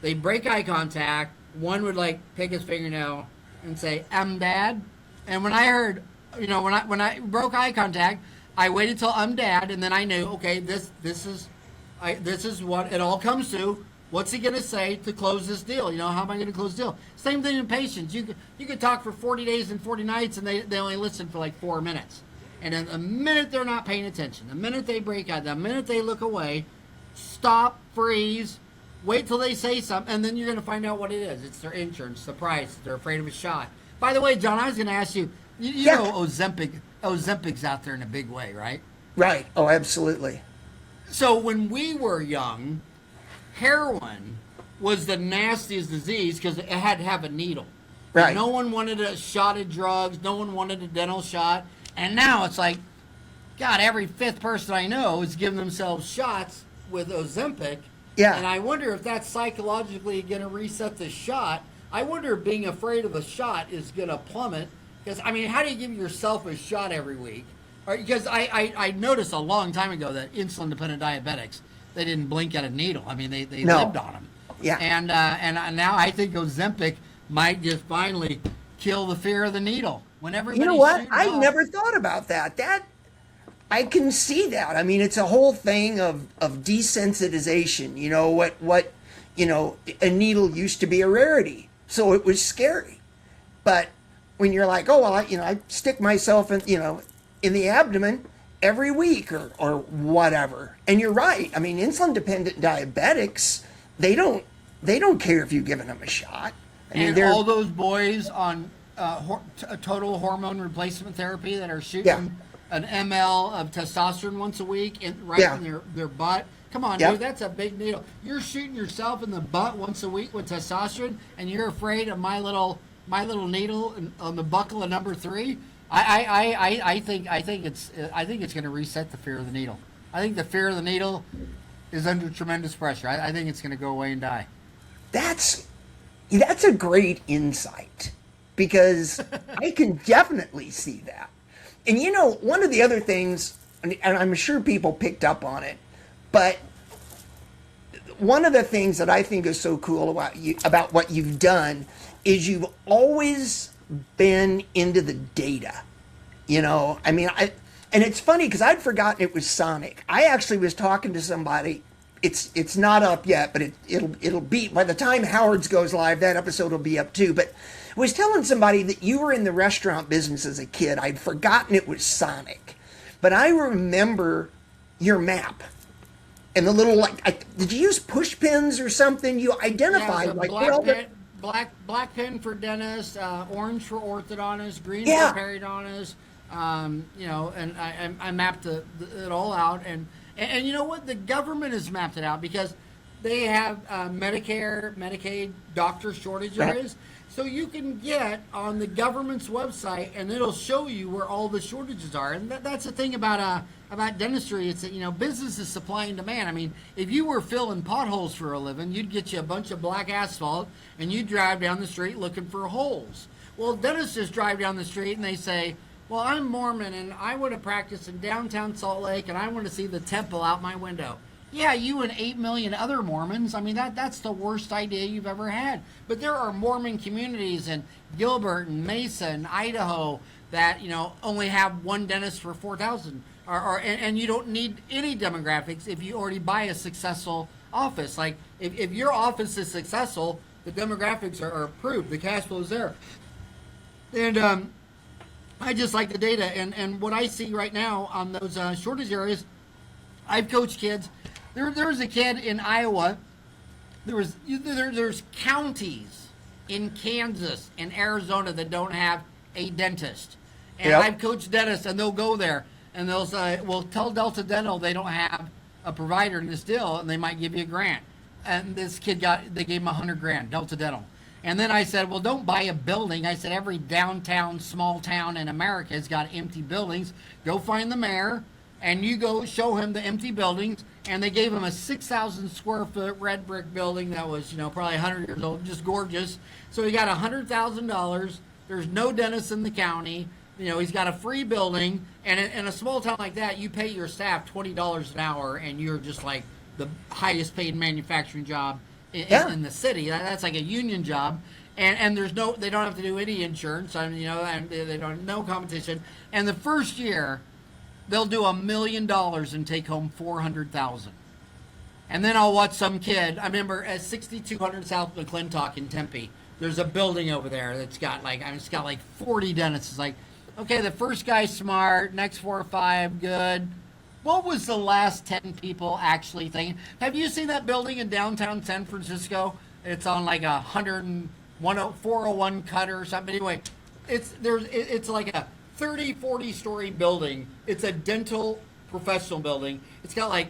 they'd break eye contact. One would pick his fingernail and say, Dad. And when I heard, when I broke eye contact, I waited till Dad, and then I knew, okay, this is what it all comes to. What's he going to say to close this deal? How am I going to close the deal? Same thing in patients. You could talk for 40 days and 40 nights, and they only listen for 4 minutes. And then the minute they're not paying attention, the minute they break out, the minute they look away, stop, freeze, wait till they say something, and then you're going to find out what it is. It's their insurance, the price. They're afraid of a shot. By the way, John, I was going to ask you, you know Ozempic's out there in a big way, right? Right. Oh, absolutely. So when we were young, heroin was the nastiest disease because it had to have a needle. Right. No one wanted a shot of drugs. No one wanted a dental shot. And now it's like, God, every 5th person I know is giving themselves shots with Ozempic. Yeah. And I wonder if that's psychologically going to reset the shot. I wonder if being afraid of a shot is going to plummet. Because, I mean, how do you give yourself a shot every week? Because I noticed a long time ago that insulin-dependent diabetics, they didn't blink at a needle. I mean, they lived on them. Yeah. And now I think Ozempic might just finally kill the fear of the needle. Whenever you know what? I never thought about that. I can see that. I mean, it's a whole thing of desensitization. What a needle used to be a rarity, so it was scary. But when you're like, oh well, I stick myself in the abdomen every week or whatever. And you're right. I mean, insulin-dependent diabetics, they don't care if you've given them a shot. I mean, all those boys on total hormone replacement therapy that are shooting an ml of testosterone once a week in their butt. Come on, dude, that's a big needle. You're shooting yourself in the butt once a week with testosterone, and you're afraid of my little needle on the buckle of number 3. I think it's going to reset the fear of the needle. I think the fear of the needle is under tremendous pressure. I think it's going to go away and die. That's a great insight, because I can definitely see that. And one of the other things, and I'm sure people picked up on it, but one of the things that I think is so cool about what you've done is you've always been into the data. I mean, and it's funny because I'd forgotten it was Sonic. I actually was talking to somebody. It's not up yet, but it'll be, by the time Howard's goes live, that episode will be up too. But I was telling somebody that you were in the restaurant business as a kid. I'd forgotten it was Sonic, but I remember your map and the little did you use push pins or something? You identified black pen for dentists, orange for orthodontists, green for periodontists. And I mapped it all out, and you know what? The government has mapped it out because they have Medicare, Medicaid doctor shortages. So you can get on the government's website, and it'll show you where all the shortages are. And that's the thing about about dentistry, it's that, business is supply and demand. I mean, if you were filling potholes for a living, you'd get you a bunch of black asphalt and you'd drive down the street looking for holes. Well, dentists just drive down the street and they say, well, I'm Mormon and I want to practice in downtown Salt Lake and I want to see the temple out my window. Yeah, you and 8 million other Mormons. I mean, that's the worst idea you've ever had. But there are Mormon communities in Gilbert and Mesa and Idaho that, only have one dentist for 4,000. And you don't need any demographics if you already buy a successful office. Like, if your office is successful, the demographics are approved. The cash flow is there. And I just like the data. And what I see right now on those shortage areas, I've coached kids. There was a kid in Iowa. There's counties in Kansas and Arizona that don't have a dentist. And Yep. I've coached dentists, and they'll go there, and they'll say, well, tell Delta Dental they don't have a provider in this deal, and they might give you a grant. And this kid they gave him $100,000, Delta Dental. And then I said, well, don't buy a building. I said, every downtown, small town in America has got empty buildings. Go find the mayor, and you go show him the empty buildings. And they gave him a 6,000 square foot red brick building that was, probably 100 years old, just gorgeous. So he got $100,000. There's no dentist in the county. He's got a free building. And in a small town like that, you pay your staff $20 an hour, and you're just like the highest paid manufacturing job in the city. That's like a union job. And they don't have to do any insurance. And they don't no competition. And the first year, they'll do $1 million and take home $400,000. And then I'll watch some kid. I remember at 6200 South McClintock in Tempe, there's a building over there that's got it's got like 40 dentists. It's like, okay, the first guy's smart, next 4 or 5, good. What was the last 10 people actually thinking? Have you seen that building in downtown San Francisco? It's on like a 401 cutter or something. Anyway, it's like a 30, 40-story building. It's a dental professional building. It's got like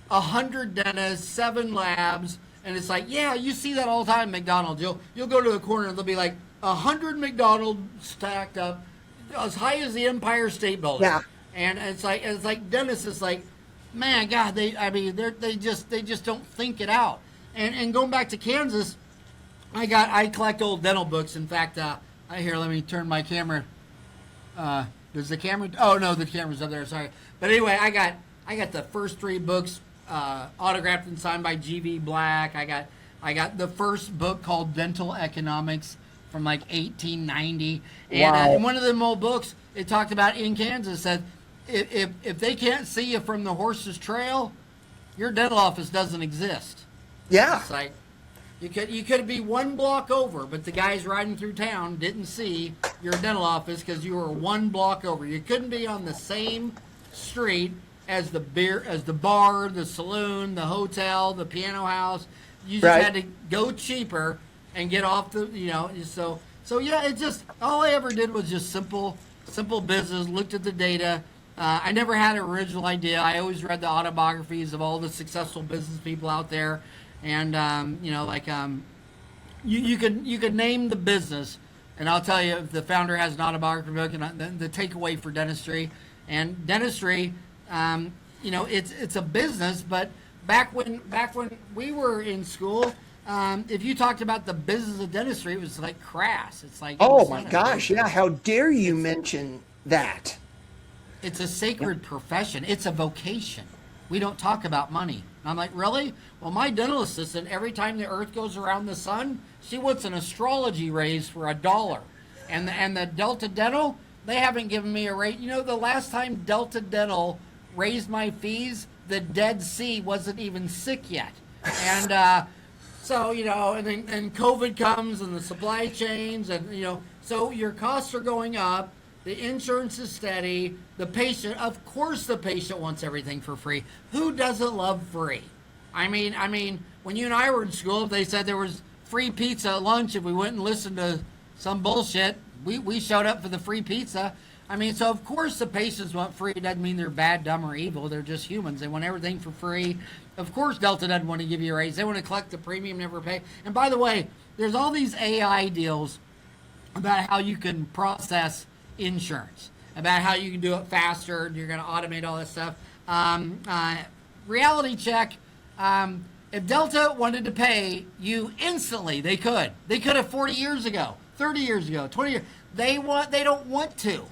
100 dentists, 7 labs, and it's like, yeah, you see that all the time at McDonald's. You'll go to the corner and there'll be like 100 McDonald's stacked up as high as the Empire State Building. Yeah. And it's like dentists. It's like, man, God, they just don't think it out. And going back to Kansas, I collect old dental books. In fact, let me turn my camera. Does the camera? Oh no, the camera's up there. Sorry. But anyway, I got the first 3 books autographed and signed by G.V. Black. I got the first book called Dental Economics from like 1890. And wow. In one of them old books, it talked about in Kansas that if they can't see you from the horse's trail, your dental office doesn't exist. Yeah. It's like you could be 1 block over, but the guys riding through town didn't see your dental office because you were 1 block over. You couldn't be on the same street as the bar, the saloon, the hotel, the piano house. You just had to go cheaper and get off the, so yeah, it just, all I ever did was just simple business, looked at the data. I never had an original idea. I always read the autobiographies of all the successful business people out there. And, you could name the business, and I'll tell you if the founder has an autobiography book and the takeaway for dentistry. And dentistry, it's a business, but back when we were in school, if you talked about the business of dentistry, it was like crass. It's like, oh my gosh, yeah, how dare you mention that? It's a sacred profession. It's a vocation. We don't talk about money. And I'm like, really? Well, my dental assistant, every time the earth goes around the sun, she wants an astrology raise for $1. And the Delta Dental, they haven't given me a rate. The last time Delta Dental raised my fees, the Dead Sea wasn't even sick yet. And so, and then COVID comes and the supply chains and, so your costs are going up. The insurance is steady. The patient, of course the patient wants everything for free. Who doesn't love free? I mean, when you and I were in school, they said there was free pizza at lunch if we went and listened to some bullshit. We showed up for the free pizza. I mean, so of course the patients want free. It doesn't mean they're bad, dumb, or evil. They're just humans. They want everything for free. Of course Delta doesn't want to give you a raise. They want to collect the premium, never pay. And by the way, there's all these AI deals about how you can process insurance. about how you can do it faster and you're going to automate all this stuff. Reality check. If Delta wanted to pay you instantly, they could. They could have 40 years ago, 30 years ago, 20 years. They don't want to.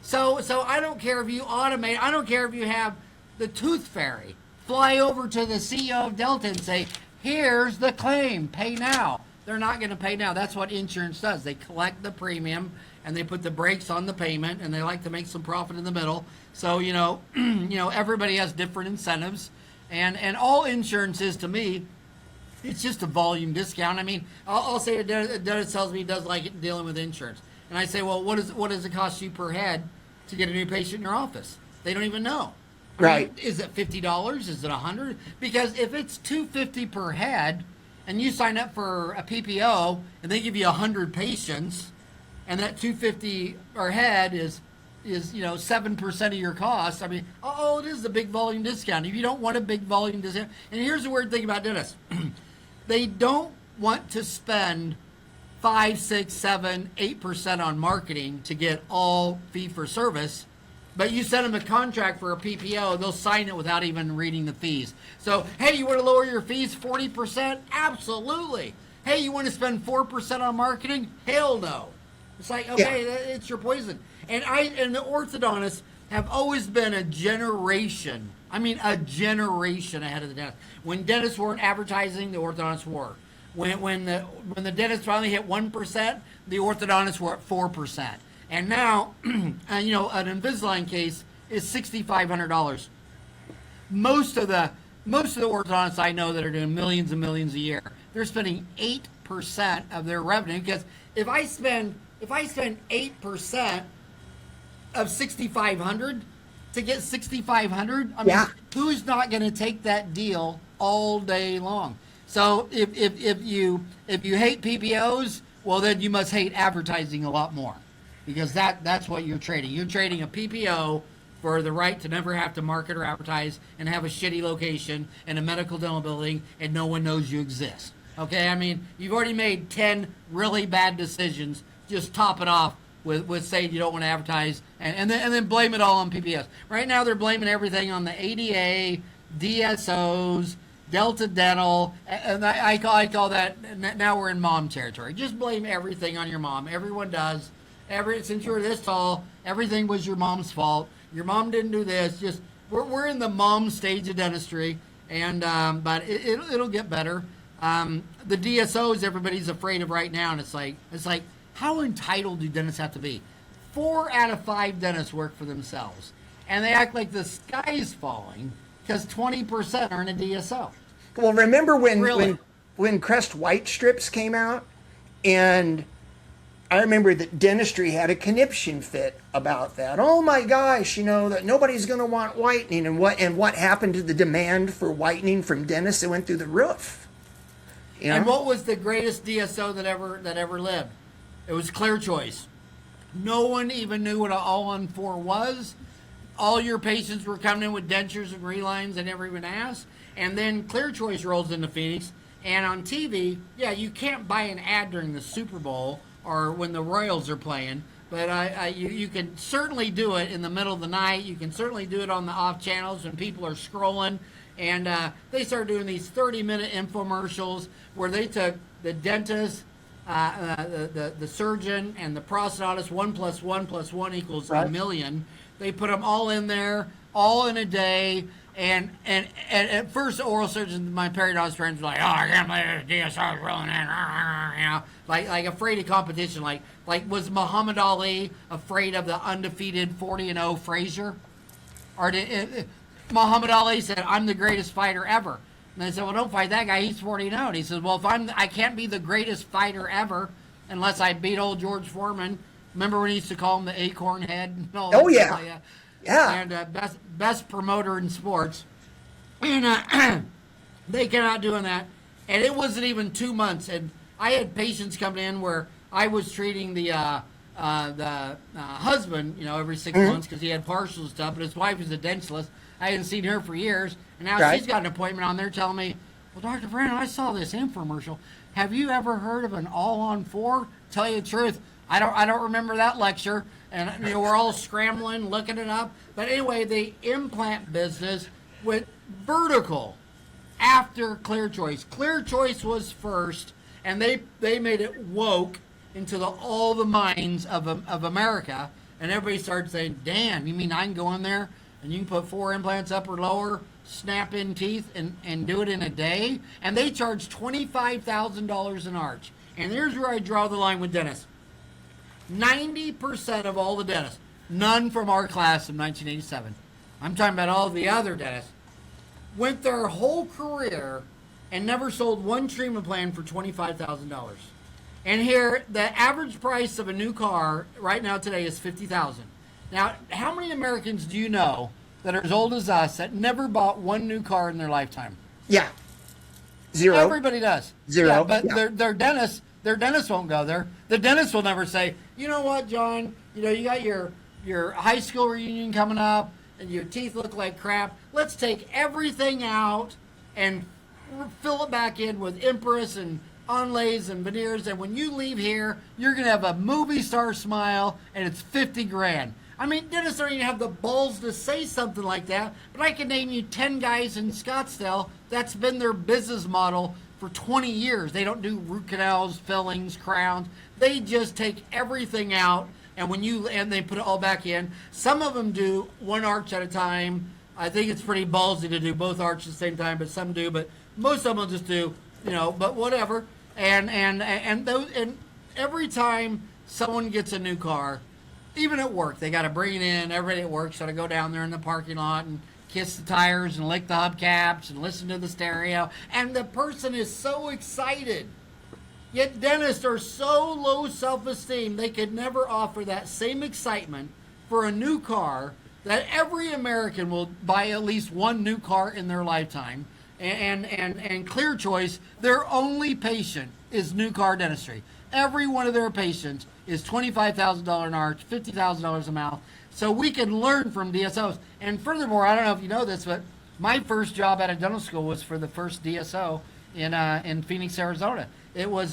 So I don't care if you automate. I don't care if you have the Tooth Fairy fly over to the CEO of Delta and say, here's the claim, pay now. They're not going to pay now. That's what insurance does. They collect the premium and they put the brakes on the payment, and they like to make some profit in the middle. So, everybody has different incentives. And all insurance is, to me, it's just a volume discount. I mean, I'll say a dentist tells me he does like dealing with insurance. And I say, well, what does it cost you per head to get a new patient in your office? They don't even know. I mean, is it $50? Is it $100? Because if it's $250 per head, and you sign up for a PPO, and they give you 100 patients, and that $250 per head is 7% of your cost. I mean, it is a big volume discount. If you don't want a big volume discount, and here's the weird thing about dentists, they don't want to spend 5, 6, 7, 8% on marketing to get all fee for service. But you send them a contract for a PPO, they'll sign it without even reading the fees. So, hey, you want to lower your fees 40%? Absolutely. Hey, you want to spend 4% on marketing? Hell no. It's like, okay, it's your poison. And the orthodontists have always been a generation ahead of the dentist. When dentists weren't advertising, the orthodontists were. When the dentists finally hit 1%, the orthodontists were at 4%. And now, an Invisalign case is $6,500. Most of the orthodontists I know that are doing millions and millions a year, they're spending 8% of their revenue. Because if I spend 8% of $6,500 to get $6,500, I mean, who's not going to take that deal all day long? So if you hate PPOs, well, then you must hate advertising a lot more. Because that's what you're trading. You're trading a PPO for the right to never have to market or advertise and have a shitty location in a medical dental building and no one knows you exist. Okay, I mean, you've already made 10 really bad decisions. Just top it off with saying you don't want to advertise and then blame it all on PPOs. Right now they're blaming everything on the ADA, DSOs, Delta Dental, and I call that, now we're in mom territory. Just blame everything on your mom. Everyone does. Since you're this tall, everything was your mom's fault. Your mom didn't do this. Just we're in the mom stage of dentistry, and but it'll get better. The DSOs everybody's afraid of right now, and it's like how entitled do dentists have to be? 4 out of 5 dentists work for themselves, and they act like the sky is falling because 20% are in a DSO. Well, remember when Crest White strips came out, and I remember that dentistry had a conniption fit about that. Oh my gosh, that nobody's going to want whitening, and what happened to the demand for whitening from dentists? It went through the roof. And what was the greatest DSO that ever lived? It was Clear Choice. No one even knew what an all-on-4 was. All your patients were coming in with dentures and relines and never even asked. And then Clear Choice rolls into Phoenix, and on TV, you can't buy an ad during the Super Bowl or when the Royals are playing, but you can certainly do it in the middle of the night. You can certainly do it on the off channels when people are scrolling, and they started doing these 30-minute infomercials where they took the dentist, the surgeon, and the prosthetist. 1 + 1 + 1 = a million. They put them all in there, all in a day. And at first, oral surgeons, my periodontist friends were like, "Oh, I can't believe the DSO is rolling in," like afraid of competition. Like was Muhammad Ali afraid of the undefeated 40-0 Frazier? Or did Muhammad Ali said, "I'm the greatest fighter ever"? And they said, "Well, don't fight that guy. He's 40-0." And he says, "Well, I can't be the greatest fighter ever unless I beat old George Foreman." Remember when he used to call him the Acorn Head? Oh yeah. Yeah. And best promoter in sports. And they came out doing that. And it wasn't even 2 months. And I had patients coming in where I was treating the husband, every 6 months because he had partial stuff. But his wife was a dentist. I hadn't seen her for years. And now she's got an appointment on there telling me, "Well, Dr. Farran, I saw this infomercial. Have you ever heard of an all-on-4? Tell you the truth, I don't remember that lecture. And we're all scrambling, looking it up. But anyway, the implant business went vertical after Clear Choice. Clear Choice was first, and they made it woke into all the minds of America. And everybody started saying, "Damn, you mean I can go in there and you can put 4 implants upper lower, snap in teeth, and do it in a day?" And they charge $25,000 an arch. And here's where I draw the line with dentists. 90% of all the dentists, none from our class of 1987, I'm talking about all the other dentists, went their whole career and never sold one treatment plan for $25,000. And here, the average price of a new car right now today is $50,000. Now, how many Americans do you know that are as old as us that never bought one new car in their lifetime? Yeah. 0. Everybody does. 0. Yeah, but their dentist won't go there. The dentist will never say, "You know what, John? You got your high school reunion coming up, and your teeth look like crap. Let's take everything out and fill it back in with Empress and onlays and veneers, and when you leave here, you're gonna have a movie star smile, and it's 50 grand." I mean, dentists don't even have the balls to say something like that, but I can name you 10 guys in Scottsdale that's been their business model for 20 years. They don't do root canals, fillings, crowns. They just take everything out, and they put it all back in. Some of them do one arch at a time. I think it's pretty ballsy to do both arches at the same time, but some do. But most of them will just do, but whatever. And every time someone gets a new car, even at work, they got to bring it in. Everybody at work's got to go down there in the parking lot and kiss the tires and lick the hubcaps and listen to the stereo. And the person is so excited. Yet dentists are so low self-esteem, they could never offer that same excitement for a new car that every American will buy at least one new car in their lifetime. And Clear Choice, their only patient is new car dentistry. Every one of their patients is $25,000 an arch, $50,000 a mouth. So we can learn from DSOs. And furthermore, I don't know if you know this, but my first job at a dental school was for the first DSO in Phoenix, Arizona. It was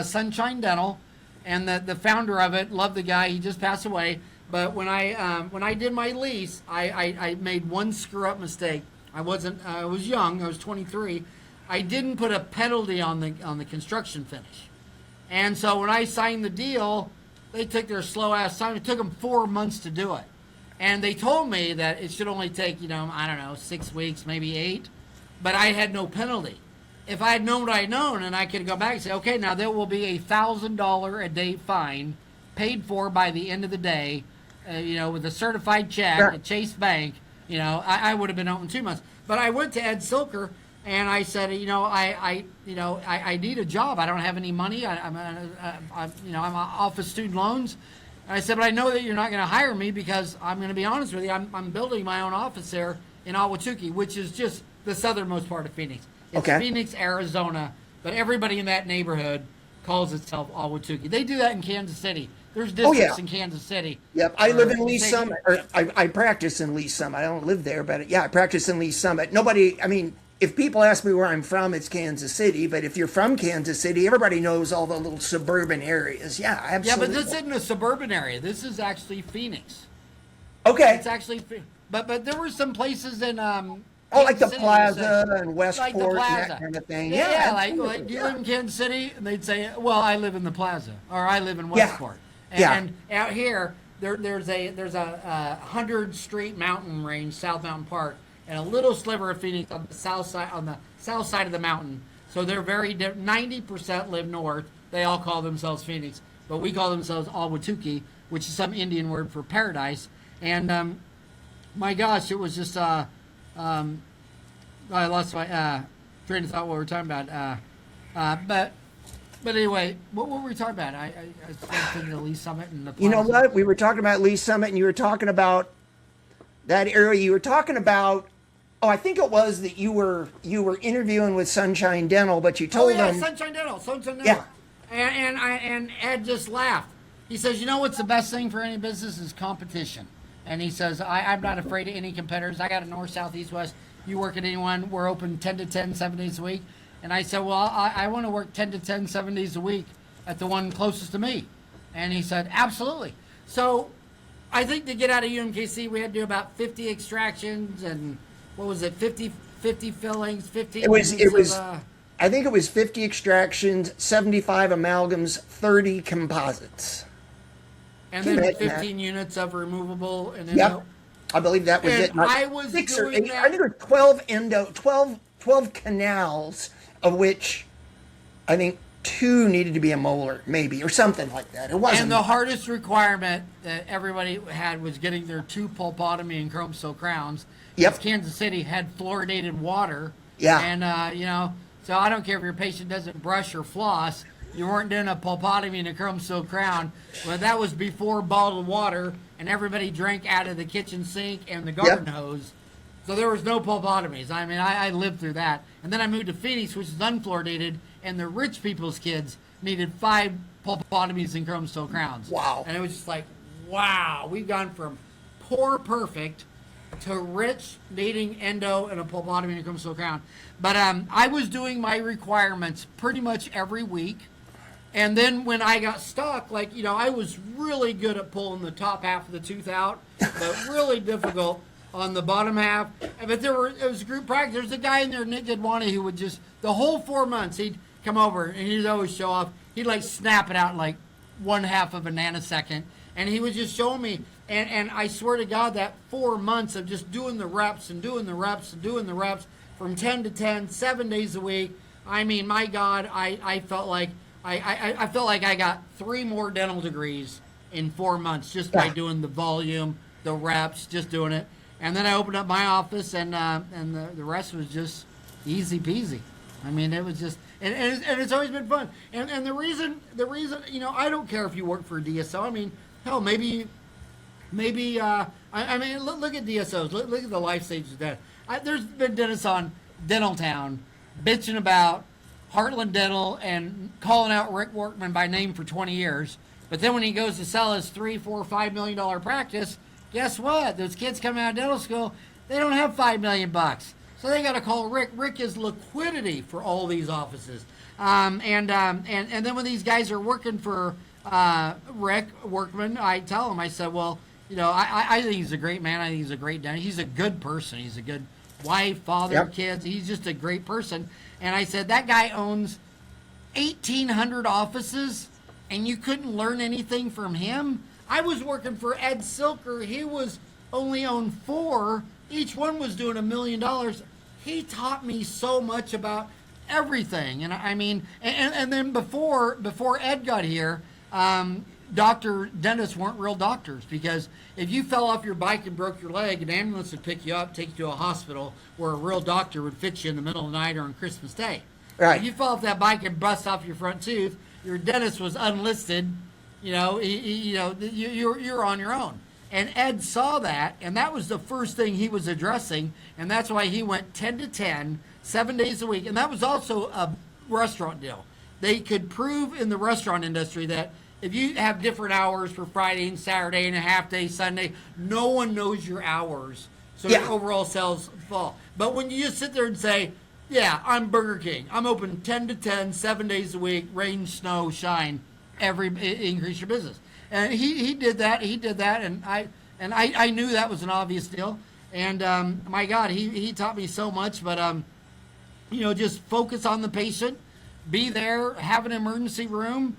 Sunshine Dental, and the founder of it, loved the guy. He just passed away. But when I did my lease, I made one screw up mistake. I was young. I was 23. I didn't put a penalty on the construction finish. And so when I signed the deal, they took their slow ass time. It took them 4 months to do it. And they told me that it should only take, 6 weeks, maybe 8. But I had no penalty. If I had known what I had known, and I could go back and say, okay, now there will be a $1,000 a day fine paid for by the end of the day, with a certified check at Chase Bank. I would have been open 2 months. But I went to Ed Silker, and I said, I need a job. I don't have any money. I'm off of student loans. And I said, but I know that you're not going to hire me because I'm going to be honest with you. I'm building my own office there in Ahwatukee, which is just the southernmost part of Phoenix. It's Phoenix, Arizona, but everybody in that neighborhood calls itself Ahwatukee. They do that in Kansas City. There's districts in Kansas City. Yep, I live in Lee Summit. Or I practice in Lee Summit. I don't live there, but I practice in Lee Summit. If people ask me where I'm from, it's Kansas City. But if you're from Kansas City, everybody knows all the little suburban areas. Yeah, absolutely. Yeah, but this isn't a suburban area. This is actually Phoenix. Okay. It's actually, but there were some places in like the City, Plaza and Westport like and that kind of thing. Yeah, like do you live in Kansas City? And they'd say, well, I live in the Plaza, or I live in Westport. And out here, there's a 100-street mountain range, South Mountain Park, and a little sliver of Phoenix on the south side of the mountain. So they're very 90% live north. They all call themselves Phoenix, but we call themselves Ahwatukee, which is some Indian word for paradise. And my gosh, it was just I lost my train of thought what we were talking about. But anyway, what were we talking about? I was thinking of Lee Summit and the Plaza. You know what? We were talking about Lee Summit, and you were talking about that area. You were talking about. Oh, I think it was that you were interviewing with Sunshine Dental, but you told them. Sunshine Dental. Yeah. And Ed just laughed. He says, what's the best thing for any business is competition. And he says, I'm not afraid of any competitors. I got a north, south, east, west. You work at anyone. We're open 10 to 10, 7 days a week. And I said, well, I want to work 10 to 10, 7 days a week. at the one closest to me? And he said, absolutely. So I think to get out of UMKC, we had to do about 50 extractions and what was it, 50 fillings, 15 It was I think it was 50 extractions, 75 amalgams, 30 composites. And then 15 units of removable and endo. Yep. I believe that was And it. I was doing that. I think it was 12 canals, of which I think 2 needed to be a molar, maybe, or something like that. It wasn't. And the hardest requirement that everybody had was getting their 2 pulpotomy and chrome steel crowns. Yep. Because Kansas City had fluoridated water. Yeah. And, so I don't care if your patient doesn't brush or floss. You weren't doing a pulpotomy and a chrome steel crown. Well, that was before bottled water, and everybody drank out of the kitchen sink and the garden hose. So there was no pulpotomies. I mean, I lived through that. And then I moved to Phoenix, which is unfluoridated, and the rich people's kids needed 5 pulpotomies and chrome steel crowns. Wow. And it was just like, wow, we've gone from poor perfect to rich needing endo and a pulpotomy and a chrome steel crown. But I was doing my requirements pretty much every week. And then when I got stuck, I was really good at pulling the top half of the tooth out, but really difficult on the bottom half. But it was group practice. There's a guy in there, Nick Gadwani, who would just, the whole 4 months, he'd come over and he'd always show off. He'd snap it out in 1/2 of a nanosecond. And he was just showing me. And I swear to God, that 4 months of just doing the reps and doing the reps and doing the reps from 10 to 10, 7 days a week. I mean, my God, I felt like I felt like I got 3 more dental degrees in 4 months just by doing the volume, the reps, just doing it. And then I opened up my office, and the rest was just easy peasy. I mean, it was just, and it's always been fun. And the reason, I don't care if you work for a DSO. I mean, hell, maybe. I mean, look at DSOs. Look at the life stages of that. There's been dentists on Dental Town bitching about Heartland Dental and calling out Rick Workman by name for 20 years. But then when he goes to sell his $3, $4, $5 million practice, guess what? Those kids coming out of dental school, they don't have $5 million. So they got to call Rick. Rick is liquidity for all these offices. And then when these guys are working for Rick Workman, I tell him, I said, well, I think he's a great man. I think he's a great dentist. He's a good person. He's a good wife, father, kids. He's just a great person. And I said, that guy owns 1,800 offices, and you couldn't learn anything from him? I was working for Ed Silker. He was only owned 4. Each one was doing $1 million. He taught me so much about everything. And I mean, and then before Ed got here, dentists weren't real doctors, because if you fell off your bike and broke your leg, an ambulance would pick you up, take you to a hospital where a real doctor would fit you in the middle of the night or on Christmas Day. Right. If you fell off that bike and bust off your front tooth, your dentist was unlisted. You're on your own. And Ed saw that, and that was the first thing he was addressing, and that's why he went 10 to 10, 7 days a week. And that was also a restaurant deal. They could prove in the restaurant industry that if you have different hours for Friday and Saturday and a half day Sunday, no one knows your hours, so your overall sales fall. But when you just sit there and say, yeah, I'm Burger King, I'm open 10 to 10, 7 days a week, rain, snow, shine, increase your business. And he did that, and I knew that was an obvious deal. And my God, he taught me so much. But just focus on the patient, be there, have an emergency room,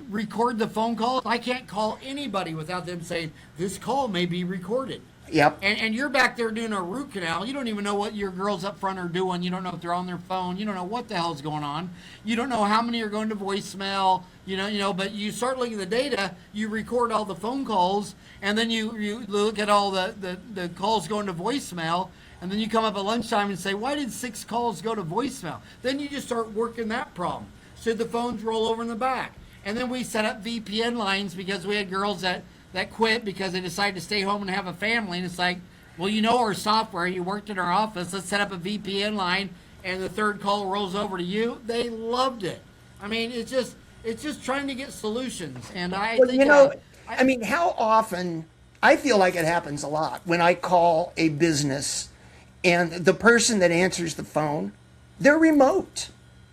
record the phone calls. I can't call anybody without them saying this call may be recorded. Yep. And you're back there doing a root canal. You don't even know what your girls up front are doing. You don't know if they're on their phone. You don't know what the hell's going on. You don't know how many are going to voicemail. But you start looking at the data. You record all the phone calls, and then you look at all the calls going to voicemail, and then you come up at lunchtime and say, why did 6 calls go to voicemail? Then you just start working that problem. Should the phones roll over in the back? And then we set up VPN lines because we had girls that quit because they decided to stay home and have a family. And it's like, well, our software, you worked in our office, let's set up a VPN line, and the third call rolls over to you. They loved it. I mean, it's just trying to get solutions. And I think how often, I feel like it happens a lot when I call a business and the person that answers the phone, they're remote.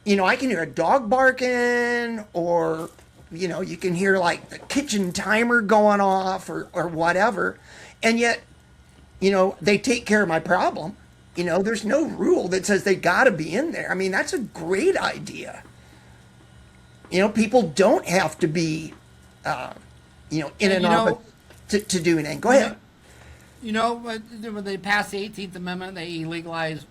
I can hear a dog barking or you can hear like the kitchen timer going off or whatever. And yet, they take care of my problem. There's no rule that says they got to be in there. I mean, that's a great idea. People don't have to be, in an office to do anything. Go ahead. When they passed the 18th Amendment, they illegalized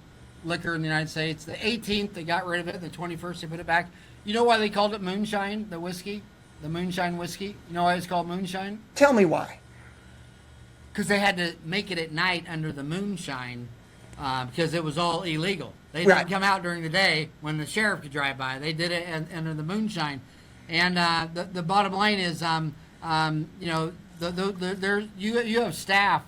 liquor in the United States. The 18th, they got rid of it. The 21st, they put it back. You know why they called it moonshine, the whiskey? The moonshine whiskey? You know why it's called moonshine? Tell me why. Because they had to make it at night under the moonshine because it was all illegal. They didn't come out during the day when the sheriff could drive by. They did it under the moonshine. And the bottom line is, you have staff.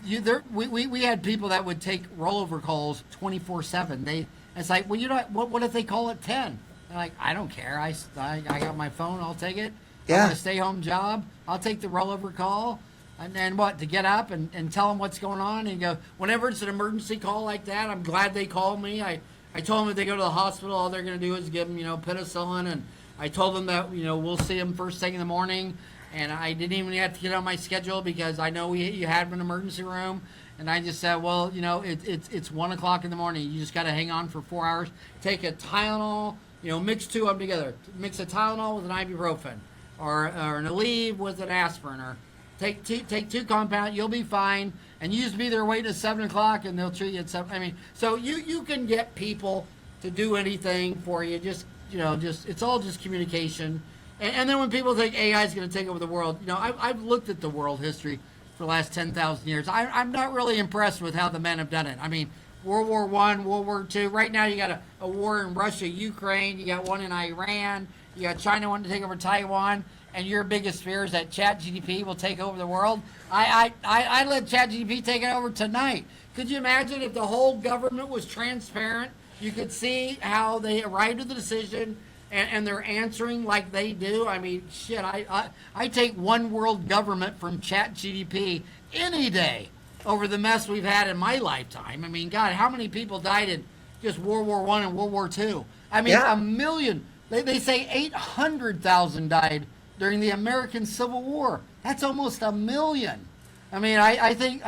We had people that would take rollover calls 24/7. It's like, well, what if they call at 10? They're like, I don't care. I got my phone. I'll take it. Yeah. I'm a stay-home job. I'll take the rollover call. And then to get up and tell them what's going on and go, whenever it's an emergency call like that, I'm glad they called me. I told them if they go to the hospital, all they're going to do is give them, penicillin. And I told them that, we'll see them first thing in the morning. And I didn't even have to get on my schedule because I know you had an emergency room. And I just said, well, it's 1 o'clock in the morning. You just got to hang on for 4 hours. Take a Tylenol, mix two of them together. Mix a Tylenol with an ibuprofen or an Aleve with an aspirin or take two compound, you'll be fine. And you just be there waiting at 7 o'clock, and they'll treat you at 7. I mean, so you can get people to do anything for you. Just it's all just communication. And then when people think AI is going to take over the world, I've looked at the world history for the last 10,000 years. I'm not really impressed with how the men have done it. I mean, World War I, World War II. Right now, you got a war in Russia, Ukraine. You got one in Iran. You got China wanting to take over Taiwan. And your biggest fear is that ChatGPT will take over the world. I let ChatGPT take it over tonight. Could you imagine if the whole government was transparent? You could see how they arrived at the decision, and they're answering like they do. I mean, shit, I take one world government from ChatGPT any day over the mess we've had in my lifetime. I mean, God, how many people died in just World War I and World War II? I mean, a million. They say 800,000 died during the American Civil War. That's almost a million. I mean, I think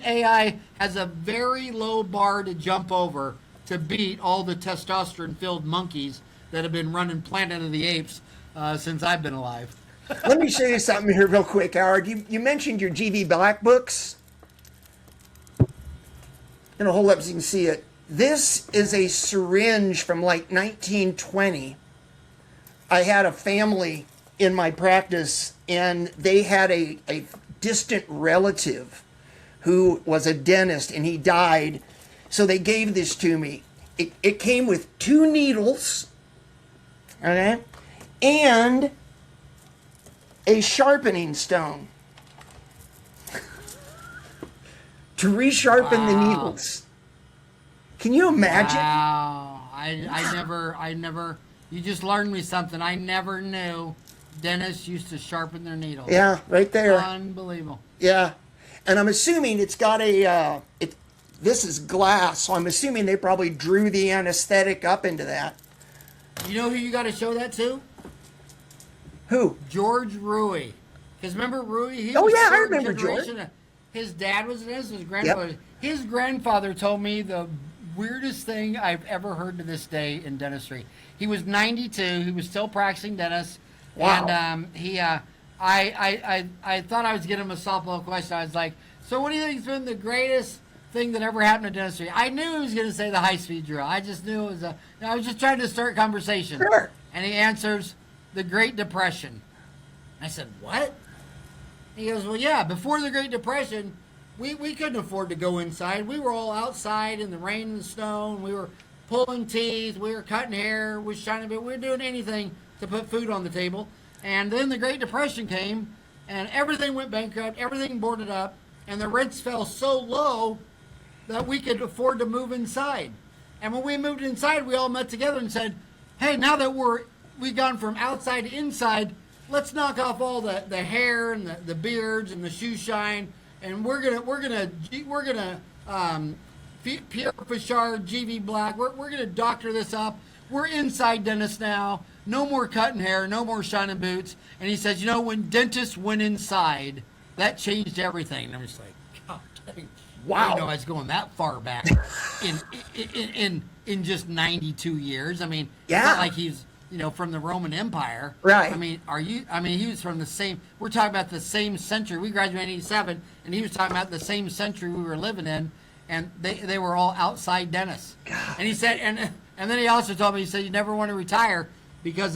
AI has a very low bar to jump over to beat all the testosterone-filled monkeys that have been running Planet of the Apes since I've been alive. Let me show you something here real quick, Howard. You mentioned your G.V. Black books. I'm going to hold up so you can see it. This is a syringe from like 1920. I had a family in my practice, and they had a distant relative who was a dentist, and he died. So they gave this to me. It came with 2 needles, okay, and a sharpening stone to resharpen the needles. Can you imagine? Wow. I never, you just learned me something. I never knew dentists used to sharpen their needles. Yeah, right there. Unbelievable. Yeah. And I'm assuming it's got this is glass, so I'm assuming they probably drew the anesthetic up into that. You know who you got to show that to? Who? George Rui. Because remember Rui? I remember George. His dad was this, his grandfather. Yep. His grandfather told me the weirdest thing I've ever heard to this day in dentistry. He was 92. He was still practicing dentist. Wow. And I thought I was getting him a softball question. I was like, so what do you think has been the greatest thing that ever happened to dentistry? I knew he was going to say the high-speed drill. I just knew it was I was just trying to start conversation. Sure. And he answers, the Great Depression. I said, what? He goes, well, yeah, before the Great Depression, we couldn't afford to go inside. We were all outside in the rain and the snow, and we were pulling teeth, we were cutting hair, we were doing anything to put food on the table. And then the Great Depression came, and everything went bankrupt, everything boarded up, and the rents fell so low that we could afford to move inside. And when we moved inside, we all met together and said, hey, now that we've gone from outside to inside, let's knock off all the hair and the beards and the shoe shine, and we're gonna Pierre Fichard, GV Black. We're going to doctor this up. We're inside dentists now. No more cutting hair. No more shining boots. And he says, when dentists went inside, that changed everything. And I'm just like, God dang. Wow. I didn't know I was going that far back in just 92 years. I mean, yeah. It's not like he's, from the Roman Empire. Right. I mean, he was from the same, we're talking about the same century. We graduated in 87, and he was talking about the same century we were living in, and they were all outside dentists. God. And he said, and then he also told me, he said, you never want to retire because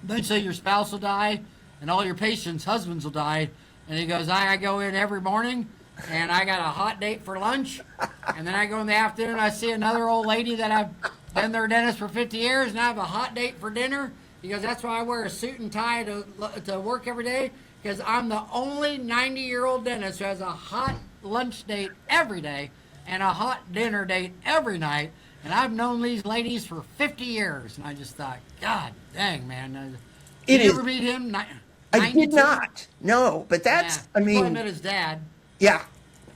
eventually your spouse will die, and all your patients' husbands will die. And he goes, I go in every morning, and I got a hot date for lunch, and then I go in the afternoon and I see another old lady that I've been their dentist for 50 years, and I have a hot date for dinner. He goes, that's why I wear a suit and tie to work every day, because I'm the only 90-year-old dentist who has a hot lunch date every day and a hot dinner date every night, and I've known these ladies for 50 years. And I just thought, God dang, man. Did you ever meet him? I did not. No, but that's, I mean. I met his dad. Yeah.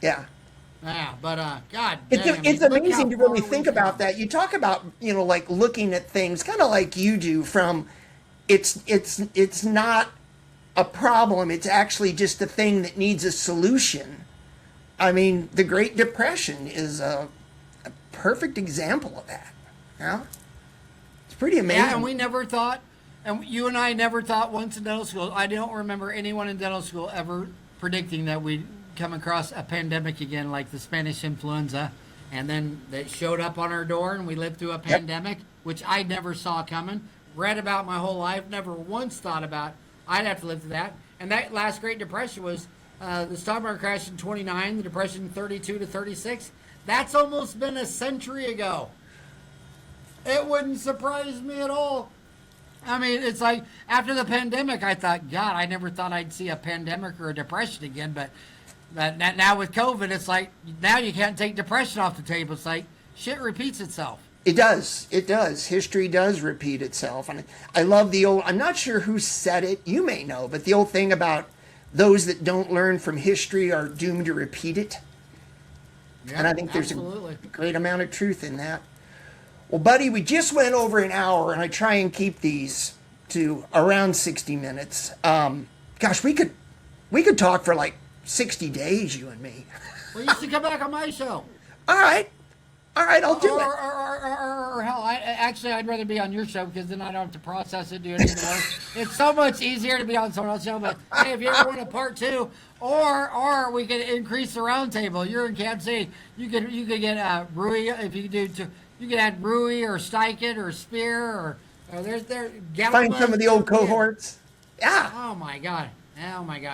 Yeah, but God, it's amazing to really think about that. You talk about, like looking at things kind of like you do from, it's not a problem. It's actually just a thing that needs a solution. I mean, the Great Depression is a perfect example of that. Yeah, it's pretty amazing. Yeah, and we never thought, and you and I never thought once in dental school. I don't remember anyone in dental school ever predicting that we'd come across a pandemic again like the Spanish influenza, and then that showed up on our door and we lived through a pandemic, which I never saw coming, read about my whole life, never once thought about I'd have to live through that. And that last Great Depression was the stock market crash in 29, the depression 32 to 36. That's almost been a century ago. It wouldn't surprise me at all. I mean, it's like after the pandemic, I thought, God, I never thought I'd see a pandemic or a depression again, but now with COVID, it's like, now you can't take depression off the table. It's like, shit repeats itself. It does. It does. History does repeat itself. And I love the old, I'm not sure who said it, you may know, but the old thing about those that don't learn from history are doomed to repeat it. Yeah, and I think there's absolutely. a great amount of truth in that. Well, buddy, we just went over an hour, and I try and keep these to around 60 minutes. Gosh, we could talk for like 60 days, you and me. Well, you should come back on my show. All right, I'll do it. Or hell, I'd rather be on your show because then I don't have to process it, do it anymore. It's so much easier to be on someone else's show. But hey, if you ever want a part 2, or we could increase the round table. You're in Kansas City. You could get Rui if you do. You could add Rui or Steichen or Spear or there's find some of the old cohorts. Yeah. Oh my God.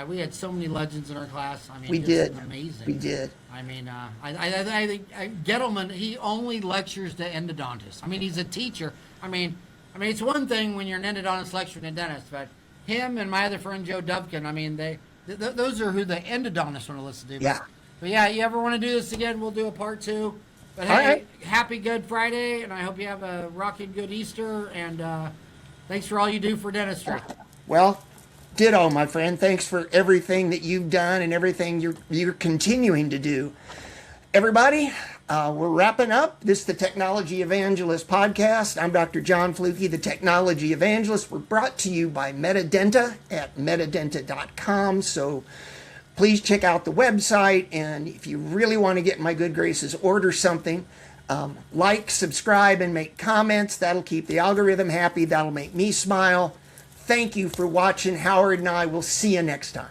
We had so many legends in our class. I mean, we did. Amazing. We did. I mean, I think Gettleman, he only lectures to endodontists. I mean, he's a teacher. I mean, it's one thing when you're an endodontist lecturing a dentist, but him and my other friend Joe Dubkin, I mean, those are who the endodontists want to listen to. Yeah. But yeah, you ever want to do this again, we'll do a part 2. But hey, happy Good Friday, and I hope you have a rocking good Easter, and thanks for all you do for dentistry. Well, ditto, my friend. Thanks for everything that you've done and everything you're continuing to do. Everybody, we're wrapping up. This is the Technology Evangelist Podcast. I'm Dr. John Fluke, the Technology Evangelist. We're brought to you by Medidenta at medidenta.com. So please check out the website, and if you really want to get in my good graces, order something. Like, subscribe, and make comments. That'll keep the algorithm happy. That'll make me smile. Thank you for watching. Howard and I will see you next time.